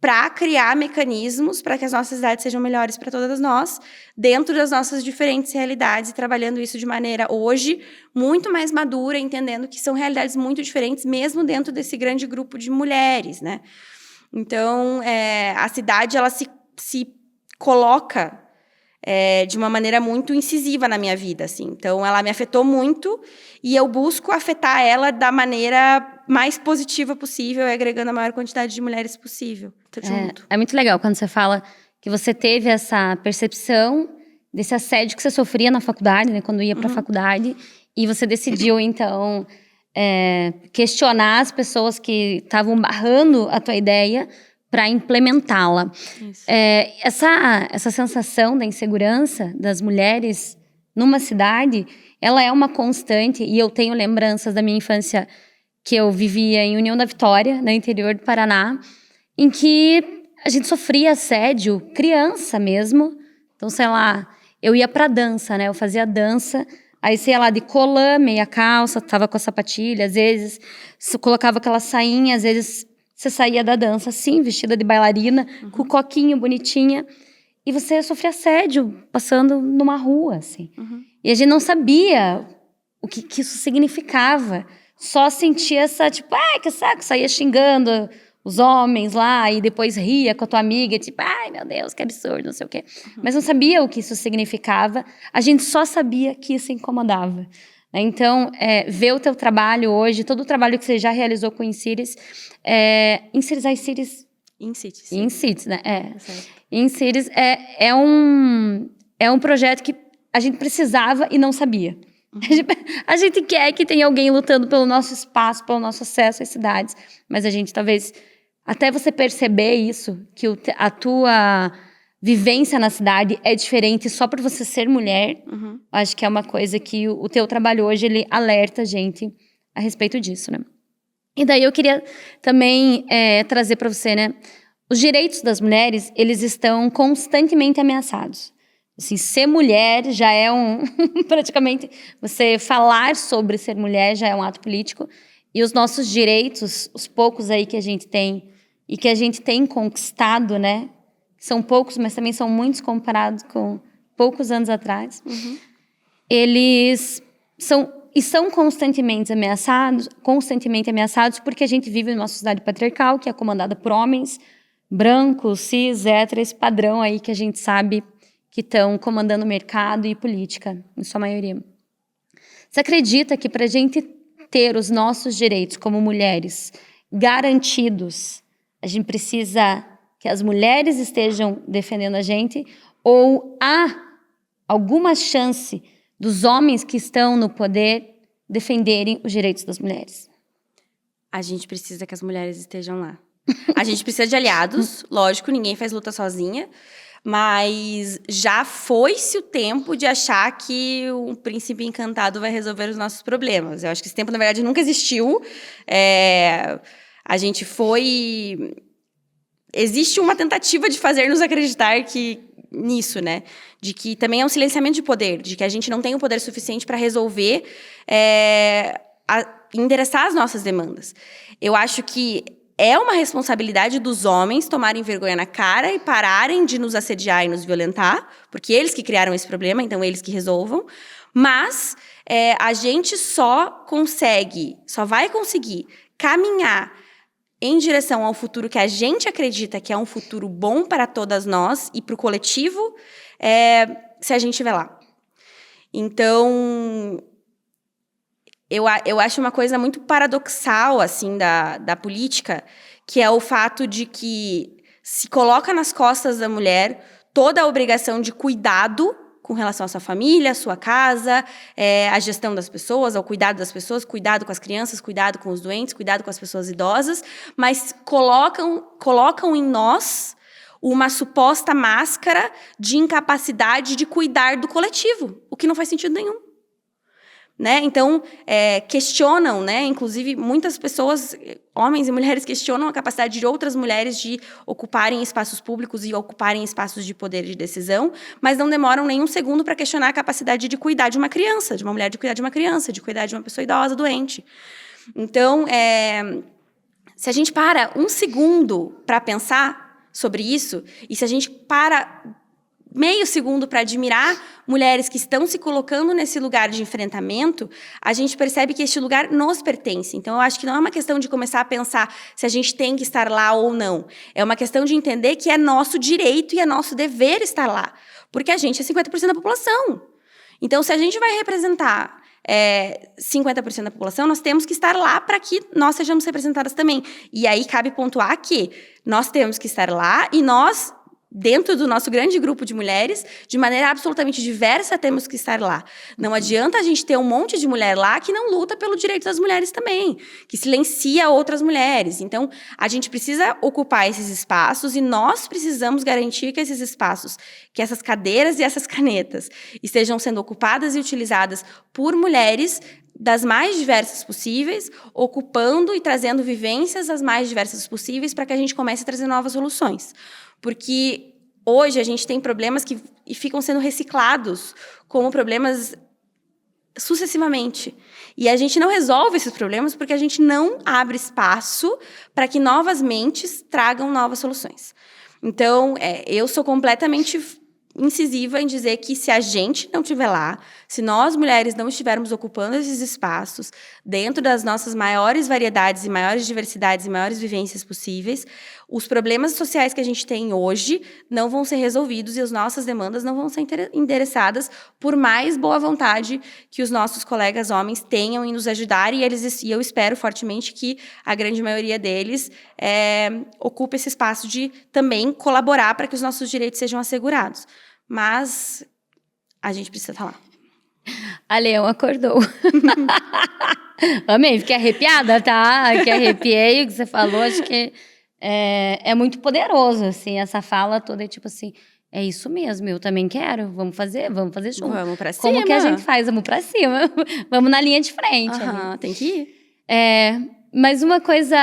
[SPEAKER 2] para criar mecanismos para que as nossas cidades sejam melhores para todas nós, dentro das nossas diferentes realidades, e trabalhando isso de maneira, hoje, muito mais madura, entendendo que são realidades muito diferentes, mesmo dentro desse grande grupo de mulheres, né? Então, a cidade, ela se coloca de uma maneira muito incisiva na minha vida, assim. Então, ela me afetou muito e eu busco afetar ela da maneira mais positiva possível, agregando a maior quantidade de mulheres possível. Tô junto.
[SPEAKER 1] É muito legal quando você fala que você teve essa percepção desse assédio que você sofria na faculdade, né, quando ia para a faculdade, e você decidiu, então, questionar as pessoas que estavam barrando a tua ideia para implementá-la. Essa sensação da insegurança das mulheres numa cidade, ela é uma constante, e eu tenho lembranças da minha infância que eu vivia em União da Vitória, no interior do Paraná, em que a gente sofria assédio, criança mesmo. Então, sei lá, eu ia pra dança, né? Eu fazia dança, aí, sei lá, de colã, meia calça, tava com a sapatilha, às vezes colocava aquela sainha, às vezes você saía da dança assim, vestida de bailarina, com o coquinho bonitinha, e você sofria assédio passando numa rua, assim. E a gente não sabia o que isso significava. Só sentia essa, tipo, ai, que saco, saía xingando os homens lá, e depois ria com a tua amiga, tipo, ai, meu Deus, que absurdo, não sei o quê. Mas não sabia o que isso significava, a gente só sabia que isso incomodava. Então, ver o teu trabalho hoje, todo o trabalho que você já realizou com Incities, Incities, né? Incities é um projeto que a gente precisava e não sabia. A gente quer que tenha alguém lutando pelo nosso espaço, pelo nosso acesso às cidades, mas a gente talvez, até você perceber isso, que a tua vivência na cidade é diferente só por você ser mulher, acho que é uma coisa que o teu trabalho hoje, ele alerta a gente a respeito disso, né? E daí eu queria também trazer para você, né? Os direitos das mulheres, eles estão constantemente ameaçados. Assim, ser mulher já é praticamente, você falar sobre ser mulher já é um ato político. E os nossos direitos, os poucos aí que a gente tem, e que a gente tem conquistado, né? São poucos, mas também são muitos comparados com poucos anos atrás. Eles são constantemente ameaçados porque a gente vive numa sociedade patriarcal, que é comandada por homens brancos, cis, héteros, esse padrão aí que a gente sabe que estão comandando o mercado e política, em sua maioria. Você acredita que para a gente ter os nossos direitos como mulheres garantidos, a gente precisa que as mulheres estejam defendendo a gente, ou há alguma chance dos homens que estão no poder defenderem os direitos das mulheres?
[SPEAKER 2] A gente precisa que as mulheres estejam lá. A gente precisa de aliados, lógico, ninguém faz luta sozinha, Mas já foi-se o tempo de achar que um príncipe encantado vai resolver os nossos problemas. Eu acho que esse tempo, na verdade, nunca existiu. A gente foi... Existe uma tentativa de fazer-nos acreditar nisso, né? De que também é um silenciamento de poder, de que a gente não tem o poder suficiente para resolver, endereçar as nossas demandas. Eu acho que é uma responsabilidade dos homens tomarem vergonha na cara e pararem de nos assediar e nos violentar, porque eles que criaram esse problema, então eles que resolvam. Mas a gente só vai conseguir caminhar em direção ao futuro que a gente acredita que é um futuro bom para todas nós e para o coletivo, se a gente estiver lá. Então, eu acho uma coisa muito paradoxal, assim, da política, que é o fato de que se coloca nas costas da mulher toda a obrigação de cuidado com relação à sua família, à sua casa, à gestão das pessoas, ao cuidado das pessoas, cuidado com as crianças, cuidado com os doentes, cuidado com as pessoas idosas, mas colocam em nós uma suposta máscara de incapacidade de cuidar do coletivo, o que não faz sentido nenhum. Né? Então, questionam, né? Inclusive, muitas pessoas, homens e mulheres, questionam a capacidade de outras mulheres de ocuparem espaços públicos e ocuparem espaços de poder de decisão, mas não demoram nem um segundo para questionar a capacidade de cuidar de uma criança, de uma mulher de cuidar de uma criança, de cuidar de uma pessoa idosa, doente. Então, se a gente para um segundo para pensar sobre isso, e se a gente para meio segundo para admirar mulheres que estão se colocando nesse lugar de enfrentamento, a gente percebe que este lugar nos pertence. Então, eu acho que não é uma questão de começar a pensar se a gente tem que estar lá ou não. É uma questão de entender que é nosso direito e é nosso dever estar lá. Porque a gente é 50% da população. Então, se a gente vai representar 50% da população, nós temos que estar lá para que nós sejamos representadas também. E aí cabe pontuar que nós temos que estar lá e nós, dentro do nosso grande grupo de mulheres, de maneira absolutamente diversa, temos que estar lá. Não adianta a gente ter um monte de mulher lá que não luta pelo direito das mulheres também, que silencia outras mulheres. Então, a gente precisa ocupar esses espaços e nós precisamos garantir que esses espaços, que essas cadeiras e essas canetas estejam sendo ocupadas e utilizadas por mulheres das mais diversas possíveis, ocupando e trazendo vivências as mais diversas possíveis para que a gente comece a trazer novas soluções. Porque hoje a gente tem problemas que ficam sendo reciclados como problemas sucessivamente. E a gente não resolve esses problemas porque a gente não abre espaço para que novas mentes tragam novas soluções. Então, eu sou completamente incisiva em dizer que se a gente não estiver lá, se nós mulheres não estivermos ocupando esses espaços dentro das nossas maiores variedades e maiores diversidades e maiores vivências possíveis, os problemas sociais que a gente tem hoje não vão ser resolvidos e as nossas demandas não vão ser endereçadas por mais boa vontade que os nossos colegas homens tenham em nos ajudar e eu espero fortemente que a grande maioria deles ocupe esse espaço de também colaborar para que os nossos direitos sejam assegurados. Mas a gente precisa estar lá.
[SPEAKER 1] A Leão acordou. Amei, fiquei arrepiada, tá? Que arrepiei o que você falou, acho que é muito poderoso, assim, essa fala toda, é tipo assim, é isso mesmo, eu também quero, vamos fazer junto.
[SPEAKER 2] Vamos pra cima.
[SPEAKER 1] Como que a gente faz? Vamos pra cima, vamos na linha de frente.
[SPEAKER 2] Tem que ir.
[SPEAKER 1] Mas uma coisa,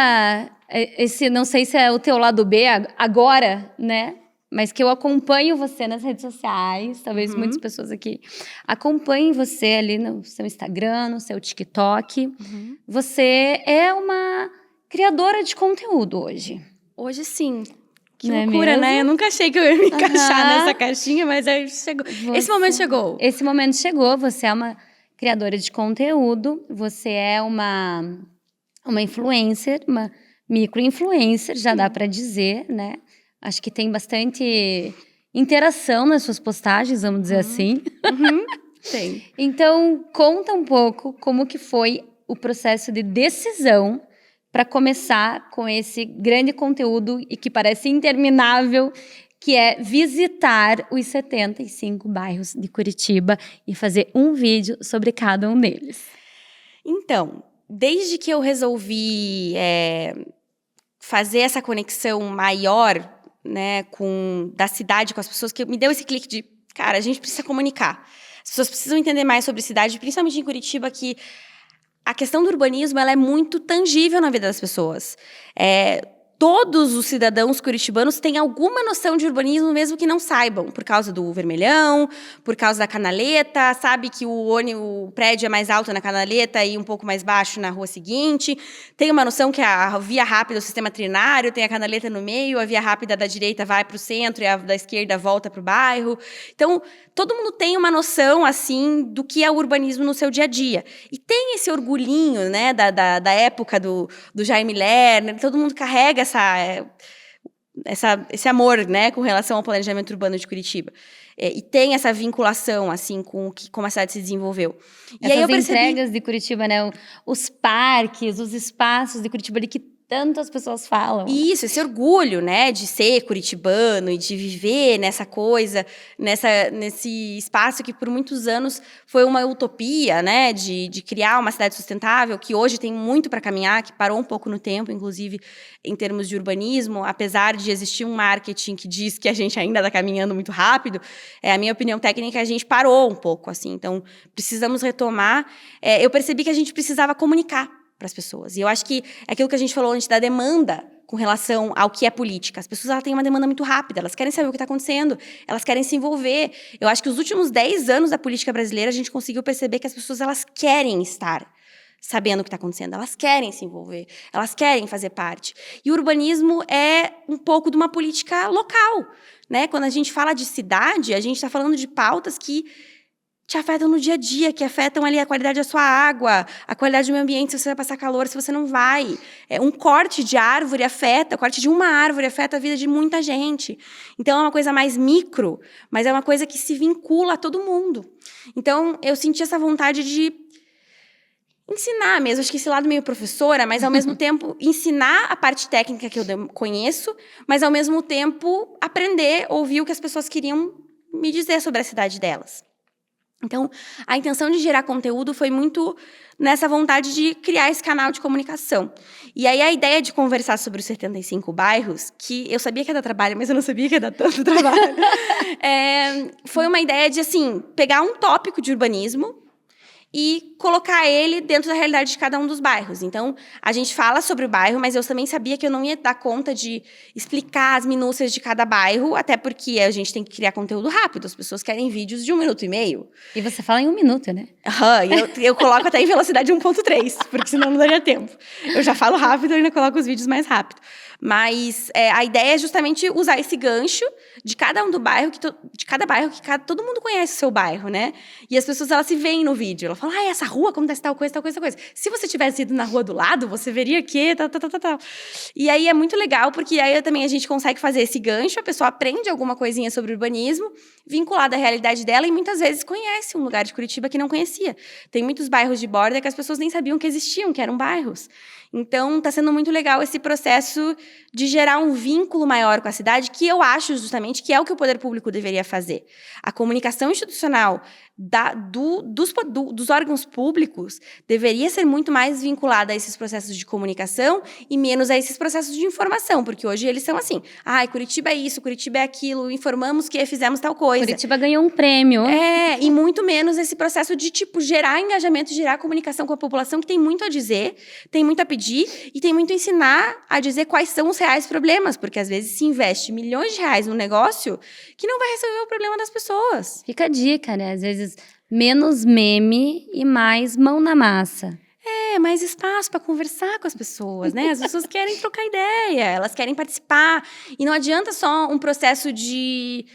[SPEAKER 1] não sei se é o teu lado B agora, né? Mas que eu acompanho você nas redes sociais, talvez muitas pessoas aqui acompanhem você ali no seu Instagram, no seu TikTok. Você é uma criadora de conteúdo hoje.
[SPEAKER 2] Hoje, sim. Que
[SPEAKER 1] não
[SPEAKER 2] loucura, né? Eu nunca achei que eu ia me encaixar nessa caixinha, mas aí chegou. Esse momento chegou.
[SPEAKER 1] Esse momento chegou. Você é uma criadora de conteúdo, você é uma influencer, uma micro-influencer, já dá para dizer, né? Acho que tem bastante interação nas suas postagens, vamos dizer assim.
[SPEAKER 2] Tem.
[SPEAKER 1] Então, conta um pouco como que foi o processo de decisão para começar com esse grande conteúdo e que parece interminável, que é visitar os 75 bairros de Curitiba e fazer um vídeo sobre cada um deles.
[SPEAKER 2] Então, desde que eu resolvi fazer essa conexão maior né, da cidade com as pessoas, que me deu esse clique de, cara, a gente precisa comunicar. As pessoas precisam entender mais sobre cidade, principalmente em Curitiba, que a questão do urbanismo ela é muito tangível na vida das pessoas. Todos os cidadãos curitibanos têm alguma noção de urbanismo, mesmo que não saibam, por causa do vermelhão, por causa da canaleta, sabe que o prédio é mais alto na canaleta e um pouco mais baixo na rua seguinte, tem uma noção que a via rápida, o sistema trinário, tem a canaleta no meio, a via rápida da direita vai para o centro e a da esquerda volta para o bairro. Então, todo mundo tem uma noção, assim, do que é o urbanismo no seu dia a dia. E tem esse orgulhinho, né, da época do Jaime Lerner, todo mundo carrega esse amor, né, com relação ao planejamento urbano de Curitiba. E tem essa vinculação, assim, com como a cidade se desenvolveu. E
[SPEAKER 1] essas
[SPEAKER 2] aí eu percebi...
[SPEAKER 1] entregas de Curitiba, né, os parques, os espaços de Curitiba ali que tantas pessoas falam.
[SPEAKER 2] Isso, esse orgulho, né, de ser curitibano e de viver nessa coisa, nesse espaço que por muitos anos foi uma utopia, né, de criar uma cidade sustentável, que hoje tem muito para caminhar, que parou um pouco no tempo, inclusive em termos de urbanismo, apesar de existir um marketing que diz que a gente ainda está caminhando muito rápido, a minha opinião técnica, a gente parou um pouco, assim, então precisamos retomar. Eu percebi que a gente precisava comunicar para as pessoas. E eu acho que é aquilo que a gente falou antes da demanda com relação ao que é política. As pessoas têm uma demanda muito rápida, elas querem saber o que está acontecendo, elas querem se envolver. Eu acho que os últimos 10 anos da política brasileira, a gente conseguiu perceber que as pessoas elas querem estar sabendo o que está acontecendo, elas querem se envolver, elas querem fazer parte. E o urbanismo é um pouco de uma política local, né? Quando a gente fala de cidade, a gente está falando de pautas que te afetam no dia a dia, que afetam ali a qualidade da sua água, a qualidade do meio ambiente, se você vai passar calor, se você não vai. Um corte de árvore o corte de uma árvore afeta a vida de muita gente. Então, é uma coisa mais micro, mas é uma coisa que se vincula a todo mundo. Então, eu senti essa vontade de ensinar mesmo, acho que esse lado meio professora, mas ao mesmo tempo ensinar a parte técnica que eu conheço, mas ao mesmo tempo aprender, ouvir o que as pessoas queriam me dizer sobre a cidade delas. Então, a intenção de gerar conteúdo foi muito nessa vontade de criar esse canal de comunicação. E aí, a ideia de conversar sobre os 75 bairros, que eu sabia que ia dar trabalho, mas eu não sabia que ia dar tanto trabalho, foi uma ideia de, assim, pegar um tópico de urbanismo e colocar ele dentro da realidade de cada um dos bairros. Então, a gente fala sobre o bairro, mas eu também sabia que eu não ia dar conta de explicar as minúcias de cada bairro, até porque a gente tem que criar conteúdo rápido. As pessoas querem vídeos de 1 minuto e meio.
[SPEAKER 1] E você fala em 1 minuto, né?
[SPEAKER 2] Eu coloco até em velocidade 1.3, porque senão não daria tempo. Eu já falo rápido e ainda coloco os vídeos mais rápido. Mas a ideia é justamente usar esse gancho de cada um do bairro, de cada bairro, que todo mundo conhece o seu bairro, né? E as pessoas, elas se veem no vídeo. Elas falam, essa rua acontece tal coisa, tal coisa, tal coisa. Se você tivesse ido na rua do lado, você veria que tal. E aí é muito legal, porque aí também a gente consegue fazer esse gancho, a pessoa aprende alguma coisinha sobre urbanismo, vinculada à realidade dela, e muitas vezes conhece um lugar de Curitiba que não conhecia. Tem muitos bairros de borda que as pessoas nem sabiam que existiam, que eram bairros. Então, está sendo muito legal esse processo de gerar um vínculo maior com a cidade, que eu acho justamente que é o que o poder público deveria fazer. A comunicação institucional dos órgãos públicos deveria ser muito mais vinculada a esses processos de comunicação e menos a esses processos de informação, porque hoje eles são assim, Curitiba é isso, Curitiba é aquilo, informamos que fizemos tal coisa.
[SPEAKER 1] Curitiba ganhou um prêmio.
[SPEAKER 2] E muito menos esse processo de, gerar engajamento, gerar comunicação com a população, que tem muito a dizer, tem muito a pedir e tem muito a ensinar a dizer quais são os reais problemas, porque às vezes se investe milhões de reais num negócio que não vai resolver o problema das pessoas.
[SPEAKER 1] Fica a dica, né? Às vezes, menos meme e mais mão na massa.
[SPEAKER 2] Mais espaço para conversar com as pessoas, né? As pessoas querem trocar ideia, elas querem participar. E não adianta só um processo de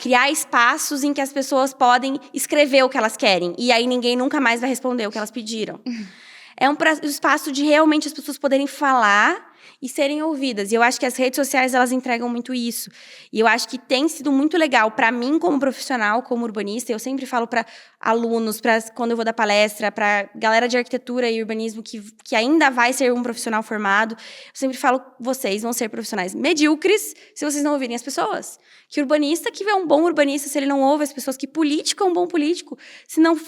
[SPEAKER 2] criar espaços em que as pessoas podem escrever o que elas querem. E aí ninguém nunca mais vai responder o que elas pediram. É um espaço de realmente as pessoas poderem falar e serem ouvidas. E eu acho que as redes sociais, elas entregam muito isso. E eu acho que tem sido muito legal para mim, como profissional, como urbanista. Eu sempre falo para alunos, quando eu vou dar palestra, para galera de arquitetura e urbanismo que ainda vai ser um profissional formado. Eu sempre falo, vocês vão ser profissionais medíocres se vocês não ouvirem as pessoas. Que urbanista que é um bom urbanista se ele não ouve as pessoas. Que político é um bom político se não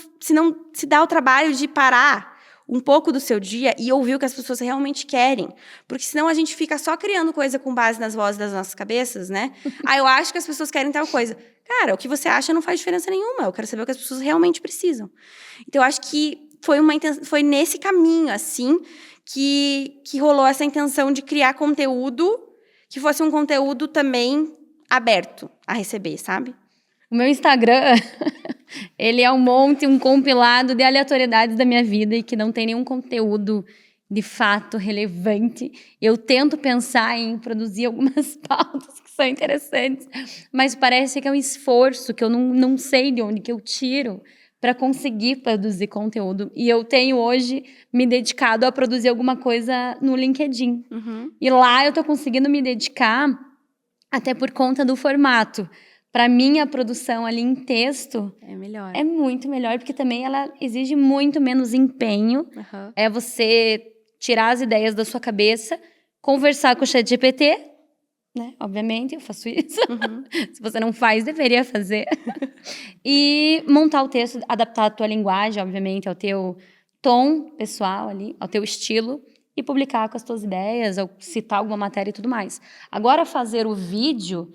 [SPEAKER 2] se dá o trabalho de parar um pouco do seu dia e ouvir o que as pessoas realmente querem. Porque senão a gente fica só criando coisa com base nas vozes das nossas cabeças, né? Eu acho que as pessoas querem tal coisa. Cara, o que você acha não faz diferença nenhuma. Eu quero saber o que as pessoas realmente precisam. Então, eu acho que foi nesse caminho, assim, que rolou essa intenção de criar conteúdo que fosse um conteúdo também aberto a receber, sabe?
[SPEAKER 1] O meu Instagram, ele é um compilado de aleatoriedades da minha vida e que não tem nenhum conteúdo de fato relevante. Eu tento pensar em produzir algumas pautas que são interessantes, mas parece que é um esforço que eu não sei de onde que eu tiro para conseguir produzir conteúdo. E eu tenho hoje me dedicado a produzir alguma coisa no LinkedIn. E lá eu tô conseguindo me dedicar até por conta do formato. Para mim, a produção ali em texto
[SPEAKER 2] é melhor.
[SPEAKER 1] É muito melhor, porque também ela exige muito menos empenho. É você tirar as ideias da sua cabeça, conversar com o ChatGPT, né? Obviamente, eu faço isso. Se você não faz, deveria fazer. E montar o texto, adaptar a tua linguagem, obviamente, ao teu tom pessoal ali, ao teu estilo, e publicar com as tuas ideias, ou citar alguma matéria e tudo mais. Agora, fazer o vídeo,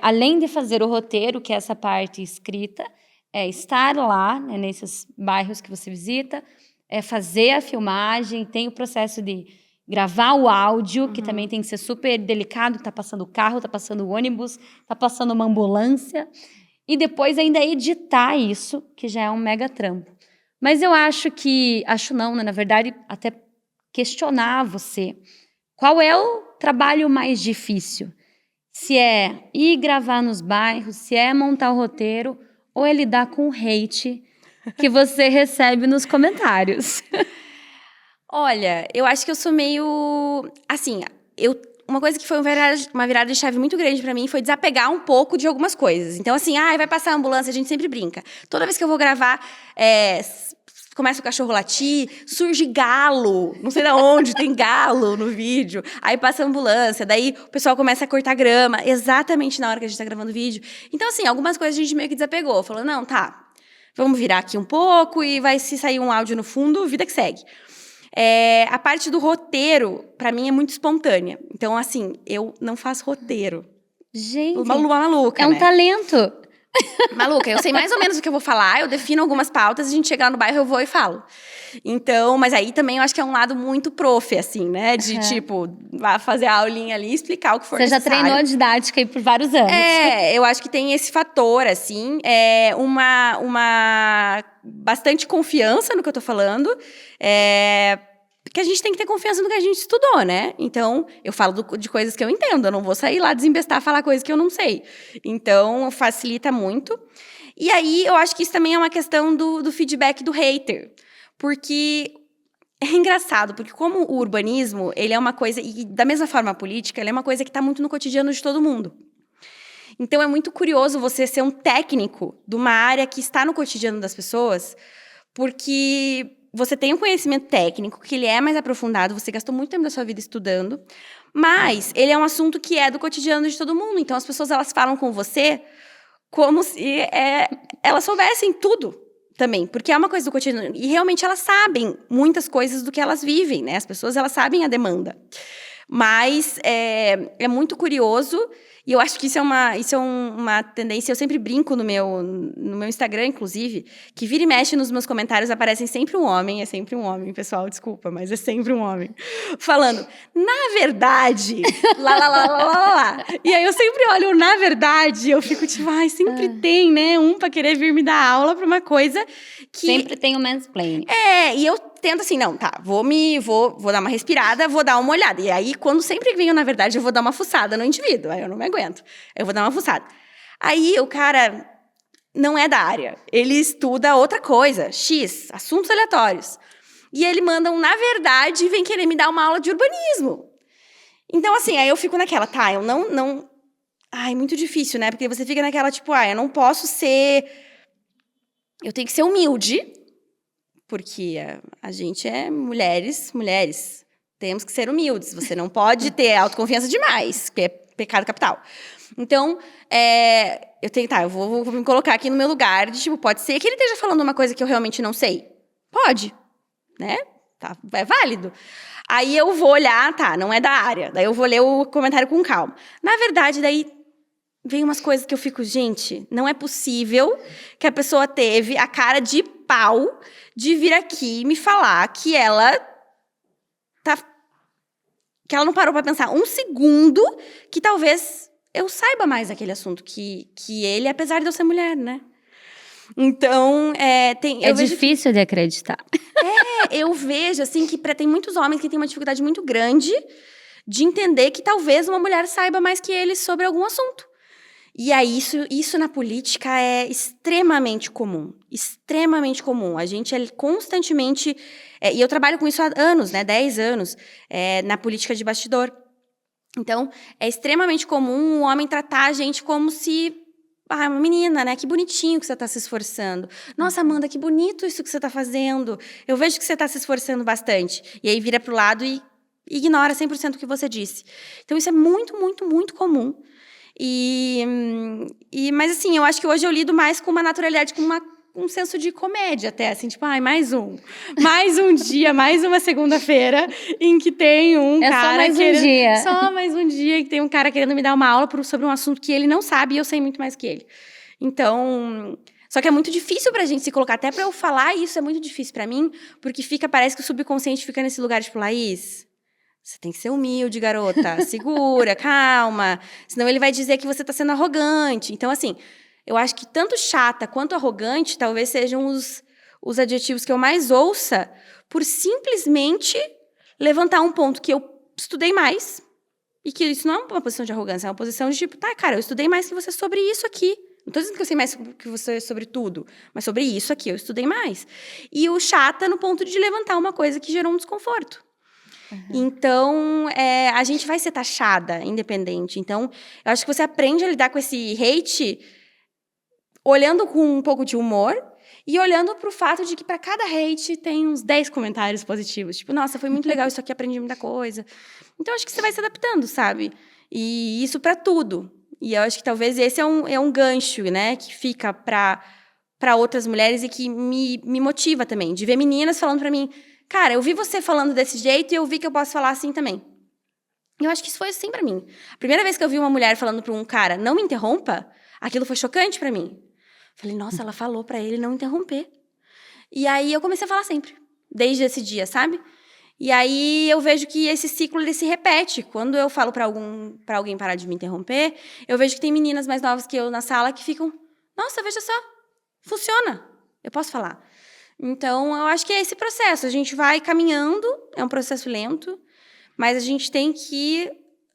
[SPEAKER 1] além de fazer o roteiro, que é essa parte escrita, é estar lá, né, nesses bairros que você visita, fazer a filmagem, tem o processo de gravar o áudio, que também tem que ser super delicado, tá passando o carro, tá passando o ônibus, tá passando uma ambulância, e depois ainda editar isso, que já é um mega trampo. Mas eu acho não, né, na verdade, até questionar você, qual é o trabalho mais difícil? Se é ir gravar nos bairros, se é montar o roteiro, ou é lidar com o hate que você recebe nos comentários?
[SPEAKER 2] Olha, eu acho que eu sou meio... Assim, uma coisa que foi uma virada de chave muito grande pra mim foi desapegar um pouco de algumas coisas. Então, assim, vai passar a ambulância, a gente sempre brinca. Toda vez que eu vou gravar, começa o cachorro latir, surge galo, não sei de onde, tem galo no vídeo. Aí passa a ambulância, daí o pessoal começa a cortar grama, exatamente na hora que a gente tá gravando o vídeo. Então, assim, algumas coisas a gente meio que desapegou. Falou, não, tá, vamos virar aqui um pouco e se sair um áudio no fundo, vida que segue. A parte do roteiro, pra mim, é muito espontânea. Então, assim, eu não faço roteiro.
[SPEAKER 1] Gente,
[SPEAKER 2] maluca,
[SPEAKER 1] é um
[SPEAKER 2] né?
[SPEAKER 1] talento.
[SPEAKER 2] Maluca, eu sei mais ou menos o que eu vou falar, eu defino algumas pautas, a gente chega lá no bairro, eu vou e falo. Então, mas aí também eu acho que é um lado muito prof, assim, né? De, tipo, vá fazer a aulinha ali e explicar o que for necessário.
[SPEAKER 1] Você já treinou a didática aí por vários anos.
[SPEAKER 2] Eu acho que tem esse fator, assim, uma bastante confiança no que eu tô falando, porque a gente tem que ter confiança no que a gente estudou, né? Então, eu falo de coisas que eu entendo, eu não vou sair lá desembestar, falar coisas que eu não sei. Então, facilita muito. E aí, eu acho que isso também é uma questão do feedback do hater. Porque é engraçado, porque como o urbanismo, ele é uma coisa, e da mesma forma a política, ele é uma coisa que está muito no cotidiano de todo mundo. Então, é muito curioso você ser um técnico de uma área que está no cotidiano das pessoas, porque você tem um conhecimento técnico, que ele é mais aprofundado, você gastou muito tempo da sua vida estudando, mas ele é um assunto que é do cotidiano de todo mundo. Então, as pessoas, elas falam com você como se elas soubessem tudo também, porque é uma coisa do cotidiano. E realmente elas sabem muitas coisas do que elas vivem, né? As pessoas, elas sabem a demanda. Mas é muito curioso, e eu acho que isso é uma tendência. Eu sempre brinco no meu Instagram, inclusive, que vira e mexe nos meus comentários, aparecem sempre um homem, é sempre um homem, pessoal, desculpa, mas é sempre um homem, falando, na verdade, lá. E aí eu sempre olho, na verdade, eu fico tipo, sempre tem, né, pra querer vir me dar aula pra uma coisa que...
[SPEAKER 1] Sempre tem o mansplaining.
[SPEAKER 2] E eu tento assim, não, tá, vou dar uma respirada, vou dar uma olhada. E aí, quando sempre venho, na verdade, eu vou dar uma fuçada no indivíduo. Aí eu não me aguento. Eu vou dar uma fuçada. Aí o cara não é da área. Ele estuda outra coisa, X, assuntos aleatórios. E ele manda na verdade, e vem querer me dar uma aula de urbanismo. Então, assim, aí eu fico naquela, tá, eu não... Ai, muito difícil, né? Porque você fica naquela, tipo, eu não posso ser... Eu tenho que ser humilde, porque a gente é mulheres, temos que ser humildes. Você não pode ter autoconfiança demais, que é pecado capital. Então, eu vou me colocar aqui no meu lugar de, tipo, pode ser que ele esteja falando uma coisa que eu realmente não sei. Pode, né? tá, é válido. Aí eu vou olhar, tá, não é da área. Daí eu vou ler o comentário com calma. Na verdade, daí vem umas coisas que eu fico, gente, não é possível que a pessoa teve a cara de pau de vir aqui me falar que ela não parou pra pensar um segundo que talvez eu saiba mais daquele assunto que ele, apesar de eu ser mulher, né? Então,
[SPEAKER 1] é difícil de acreditar.
[SPEAKER 2] Eu vejo, assim, que tem muitos homens que têm uma dificuldade muito grande de entender que talvez uma mulher saiba mais que eles sobre algum assunto. E aí, isso na política é extremamente comum. Extremamente comum. A gente é constantemente... e eu trabalho com isso há anos, né? 10 anos, na política de bastidor. Então, é extremamente comum um homem tratar a gente como se... uma menina, né? Que bonitinho que você está se esforçando. Nossa, Amanda, que bonito isso que você está fazendo. Eu vejo que você está se esforçando bastante. E aí vira pro lado e ignora 100% o que você disse. Então, isso é muito, muito, muito comum. Mas, assim, eu acho que hoje eu lido mais com uma naturalidade, com um senso de comédia até, assim, tipo, mais um dia, mais uma segunda-feira em que tem um cara...
[SPEAKER 1] Só mais um dia.
[SPEAKER 2] Só mais um dia que tem um cara querendo me dar uma aula sobre um assunto que ele não sabe e eu sei muito mais que ele. Então... Só que é muito difícil pra gente se colocar, até pra eu falar isso é muito difícil pra mim, porque parece que o subconsciente fica nesse lugar, tipo, Laís... Você tem que ser humilde, garota. Segura, calma. Senão ele vai dizer que você está sendo arrogante. Então, assim, eu acho que tanto chata quanto arrogante talvez sejam os adjetivos que eu mais ouça por simplesmente levantar um ponto que eu estudei mais e que isso não é uma posição de arrogância, é uma posição de tipo, tá, cara, eu estudei mais que você sobre isso aqui. Não estou dizendo que eu sei mais que você sobre tudo, mas sobre isso aqui eu estudei mais. E o chata no ponto de levantar uma coisa que gerou um desconforto. Então, a gente vai ser taxada, independente. Então, eu acho que você aprende a lidar com esse hate olhando com um pouco de humor e olhando para o fato de que para cada hate tem uns 10 comentários positivos. Tipo, nossa, foi muito legal isso aqui, aprendi muita coisa. Então, acho que você vai se adaptando, sabe? E isso para tudo. E eu acho que talvez esse é um gancho, né? Que fica para outras mulheres e que me motiva também. De ver meninas falando para mim... Cara, eu vi você falando desse jeito e eu vi que eu posso falar assim também. Eu acho que isso foi assim pra mim. A primeira vez que eu vi uma mulher falando pra um cara, não me interrompa, aquilo foi chocante pra mim. Falei, nossa, ela falou pra ele não interromper. E aí eu comecei a falar sempre, desde esse dia, sabe? E aí eu vejo que esse ciclo ele se repete. Quando eu falo pra alguém parar de me interromper, eu vejo que tem meninas mais novas que eu na sala que ficam, nossa, veja só, funciona, eu posso falar. Então, eu acho que é esse processo. A gente vai caminhando, é um processo lento, mas a gente tem que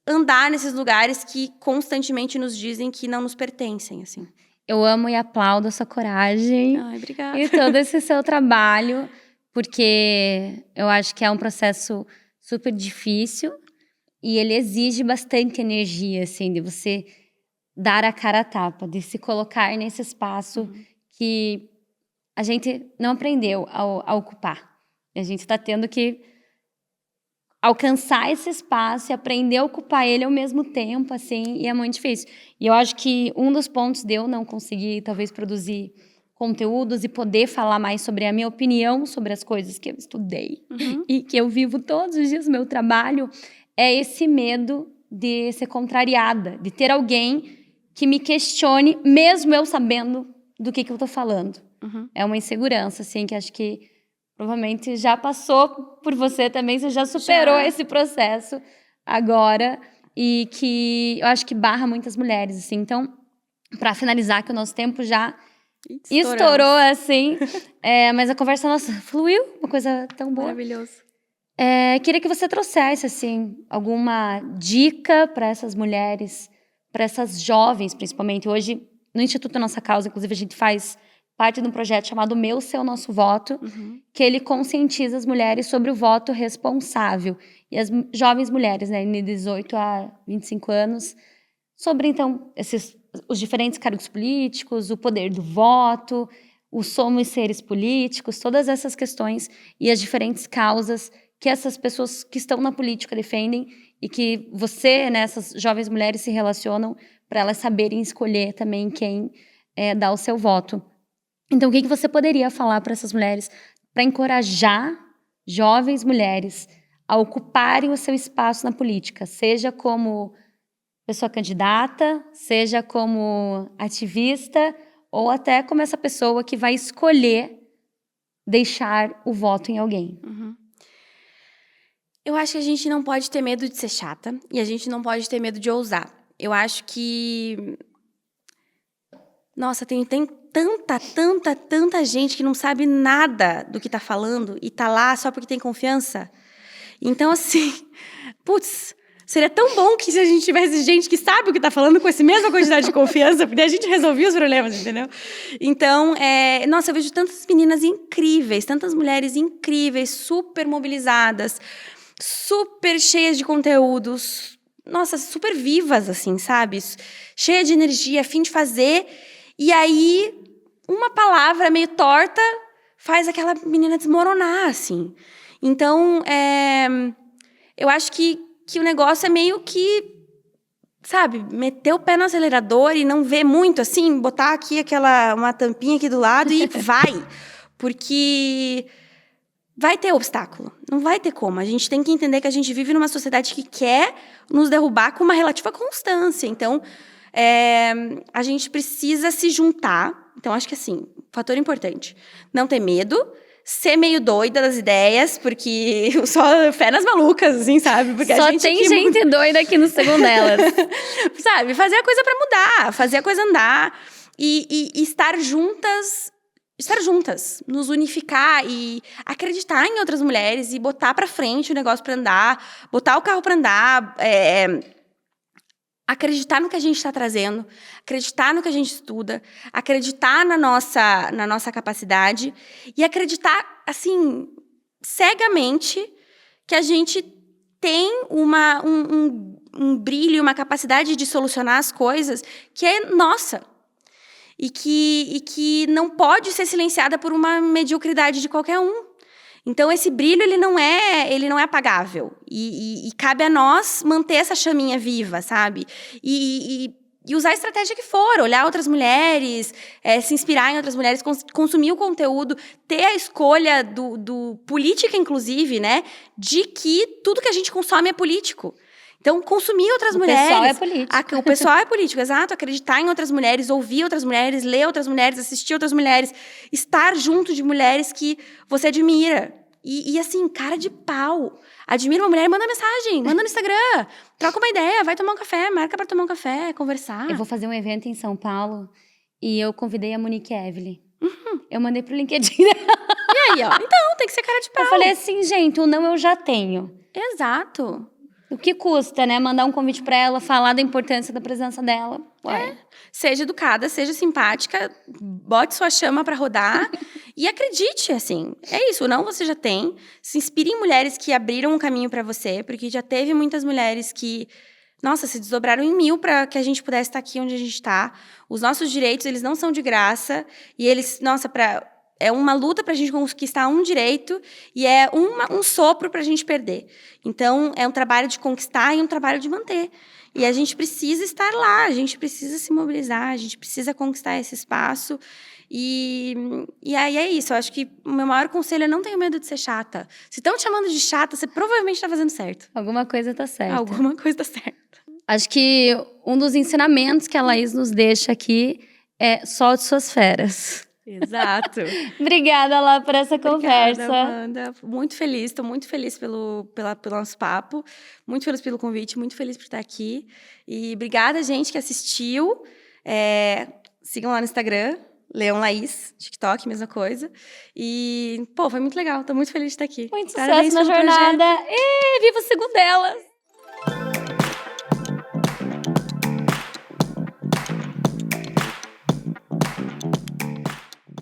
[SPEAKER 2] andar nesses lugares que constantemente nos dizem que não nos pertencem, assim.
[SPEAKER 1] Eu amo e aplaudo a sua coragem.
[SPEAKER 2] Ai, obrigada.
[SPEAKER 1] E todo esse seu trabalho, porque eu acho que é um processo super difícil e ele exige bastante energia, assim, de você dar a cara a tapa, de se colocar nesse espaço que a gente não aprendeu a ocupar. A gente está tendo que alcançar esse espaço e aprender a ocupar ele ao mesmo tempo, assim, e é muito difícil. E eu acho que um dos pontos de eu não conseguir, talvez, produzir conteúdos e poder falar mais sobre a minha opinião sobre as coisas que eu estudei e que eu vivo todos os dias no meu trabalho, é esse medo de ser contrariada, de ter alguém que me questione, mesmo eu sabendo do que eu tô falando. É uma insegurança, assim, que acho que provavelmente já passou por você também, você já superou esse processo agora e que eu acho que barra muitas mulheres, assim. Então, para finalizar, que o nosso tempo já estourou, assim, mas a conversa nossa fluiu, uma coisa tão boa.
[SPEAKER 2] Maravilhoso.
[SPEAKER 1] Queria que você trouxesse, assim, alguma dica para essas mulheres, para essas jovens, principalmente. Hoje, no Instituto Nossa Causa, inclusive, a gente faz parte de um projeto chamado Meu, Seu, Nosso Voto, que ele conscientiza as mulheres sobre o voto responsável. E as jovens mulheres, né, de 18 a 25 anos, sobre, então, os diferentes cargos políticos, o poder do voto, os somos seres políticos, todas essas questões e as diferentes causas que essas pessoas que estão na política defendem e que você, né, essas jovens mulheres se relacionam para elas saberem escolher também quem dá o seu voto. Então, o que você poderia falar para essas mulheres para encorajar jovens mulheres a ocuparem o seu espaço na política, seja como pessoa candidata, seja como ativista, ou até como essa pessoa que vai escolher deixar o voto em alguém.
[SPEAKER 2] Eu acho que a gente não pode ter medo de ser chata e a gente não pode ter medo de ousar. Eu acho que... Nossa, tem tanta gente que não sabe nada do que tá falando e tá lá só porque tem confiança. Então, assim, putz, seria tão bom que se a gente tivesse gente que sabe o que tá falando com essa mesma quantidade de confiança, porque a gente resolvia os problemas, entendeu? Então, nossa, eu vejo tantas meninas incríveis, tantas mulheres incríveis, super mobilizadas, super cheias de conteúdos, nossa, super vivas, assim, sabe? Cheia de energia, a fim de fazer. E aí, uma palavra meio torta faz aquela menina desmoronar, assim. Então, eu acho que o negócio é meio que, sabe, meter o pé no acelerador e não ver muito, assim, botar aqui uma tampinha aqui do lado e vai. Porque vai ter obstáculo, não vai ter como. A gente tem que entender que a gente vive numa sociedade que quer nos derrubar com uma relativa constância. Então, a gente precisa se juntar. Então, acho que, assim, fator importante, não ter medo, ser meio doida das ideias, porque só fé nas malucas, assim, sabe? Porque
[SPEAKER 1] só tem gente doida aqui no segundo delas.
[SPEAKER 2] Sabe? Fazer a coisa pra mudar, fazer a coisa andar e estar juntas, nos unificar e acreditar em outras mulheres e botar pra frente o negócio pra andar, botar o carro pra andar, acreditar no que a gente está trazendo, acreditar no que a gente estuda, acreditar na nossa capacidade e acreditar, assim, cegamente que a gente tem um brilho, uma capacidade de solucionar as coisas que é nossa e que não pode ser silenciada por uma mediocridade de qualquer um. Então, esse brilho, ele não é apagável. E cabe a nós manter essa chaminha viva, sabe? E usar a estratégia que for, olhar outras mulheres, se inspirar em outras mulheres, consumir o conteúdo, ter a escolha do política, inclusive, né? De que tudo que a gente consome é político. Então, consumir outras mulheres.
[SPEAKER 1] O pessoal é político.
[SPEAKER 2] O pessoal é político, exato. Acreditar em outras mulheres, ouvir outras mulheres, ler outras mulheres, assistir outras mulheres, estar junto de mulheres que você admira. E assim, cara de pau. Admira uma mulher, manda mensagem, manda no Instagram, troca uma ideia, vai tomar um café, marca pra tomar um café, conversar.
[SPEAKER 1] Eu vou fazer um evento em São Paulo e eu convidei a Monique Evelyn. Eu mandei pro LinkedIn dela.
[SPEAKER 2] E aí, ó, então, tem que ser cara de pau.
[SPEAKER 1] Eu falei assim, gente, o não eu já tenho.
[SPEAKER 2] Exato.
[SPEAKER 1] O que custa, né? Mandar um convite pra ela, falar da importância da presença dela.
[SPEAKER 2] Seja educada, seja simpática, bote sua chama pra rodar e acredite, assim. É isso, não você já tem. Se inspire em mulheres que abriram um caminho pra você, porque já teve muitas mulheres que, nossa, se desdobraram em mil pra que a gente pudesse estar aqui onde a gente tá. Os nossos direitos, eles não são de graça e eles, nossa, é uma luta pra gente conquistar um direito e é um sopro pra gente perder. Então, é um trabalho de conquistar e um trabalho de manter. E a gente precisa estar lá, a gente precisa se mobilizar, a gente precisa conquistar esse espaço. E aí é isso, eu acho que o meu maior conselho é não tenha medo de ser chata. Se estão te chamando de chata, você provavelmente está fazendo certo.
[SPEAKER 1] Alguma coisa tá certa.
[SPEAKER 2] Alguma coisa tá certa.
[SPEAKER 1] Acho que um dos ensinamentos que a Laís nos deixa aqui é solte suas feras.
[SPEAKER 2] Exato.
[SPEAKER 1] Obrigada, Lá, por essa conversa.
[SPEAKER 2] Obrigada, Amanda. Muito feliz, estou muito feliz pelo nosso papo, muito feliz pelo convite, muito feliz por estar aqui. E obrigada, gente, que assistiu. Sigam lá no Instagram, Leon Laís, TikTok, mesma coisa. E, foi muito legal, estou muito feliz de estar aqui.
[SPEAKER 1] Muito sucesso na jornada. E viva o segundo delas!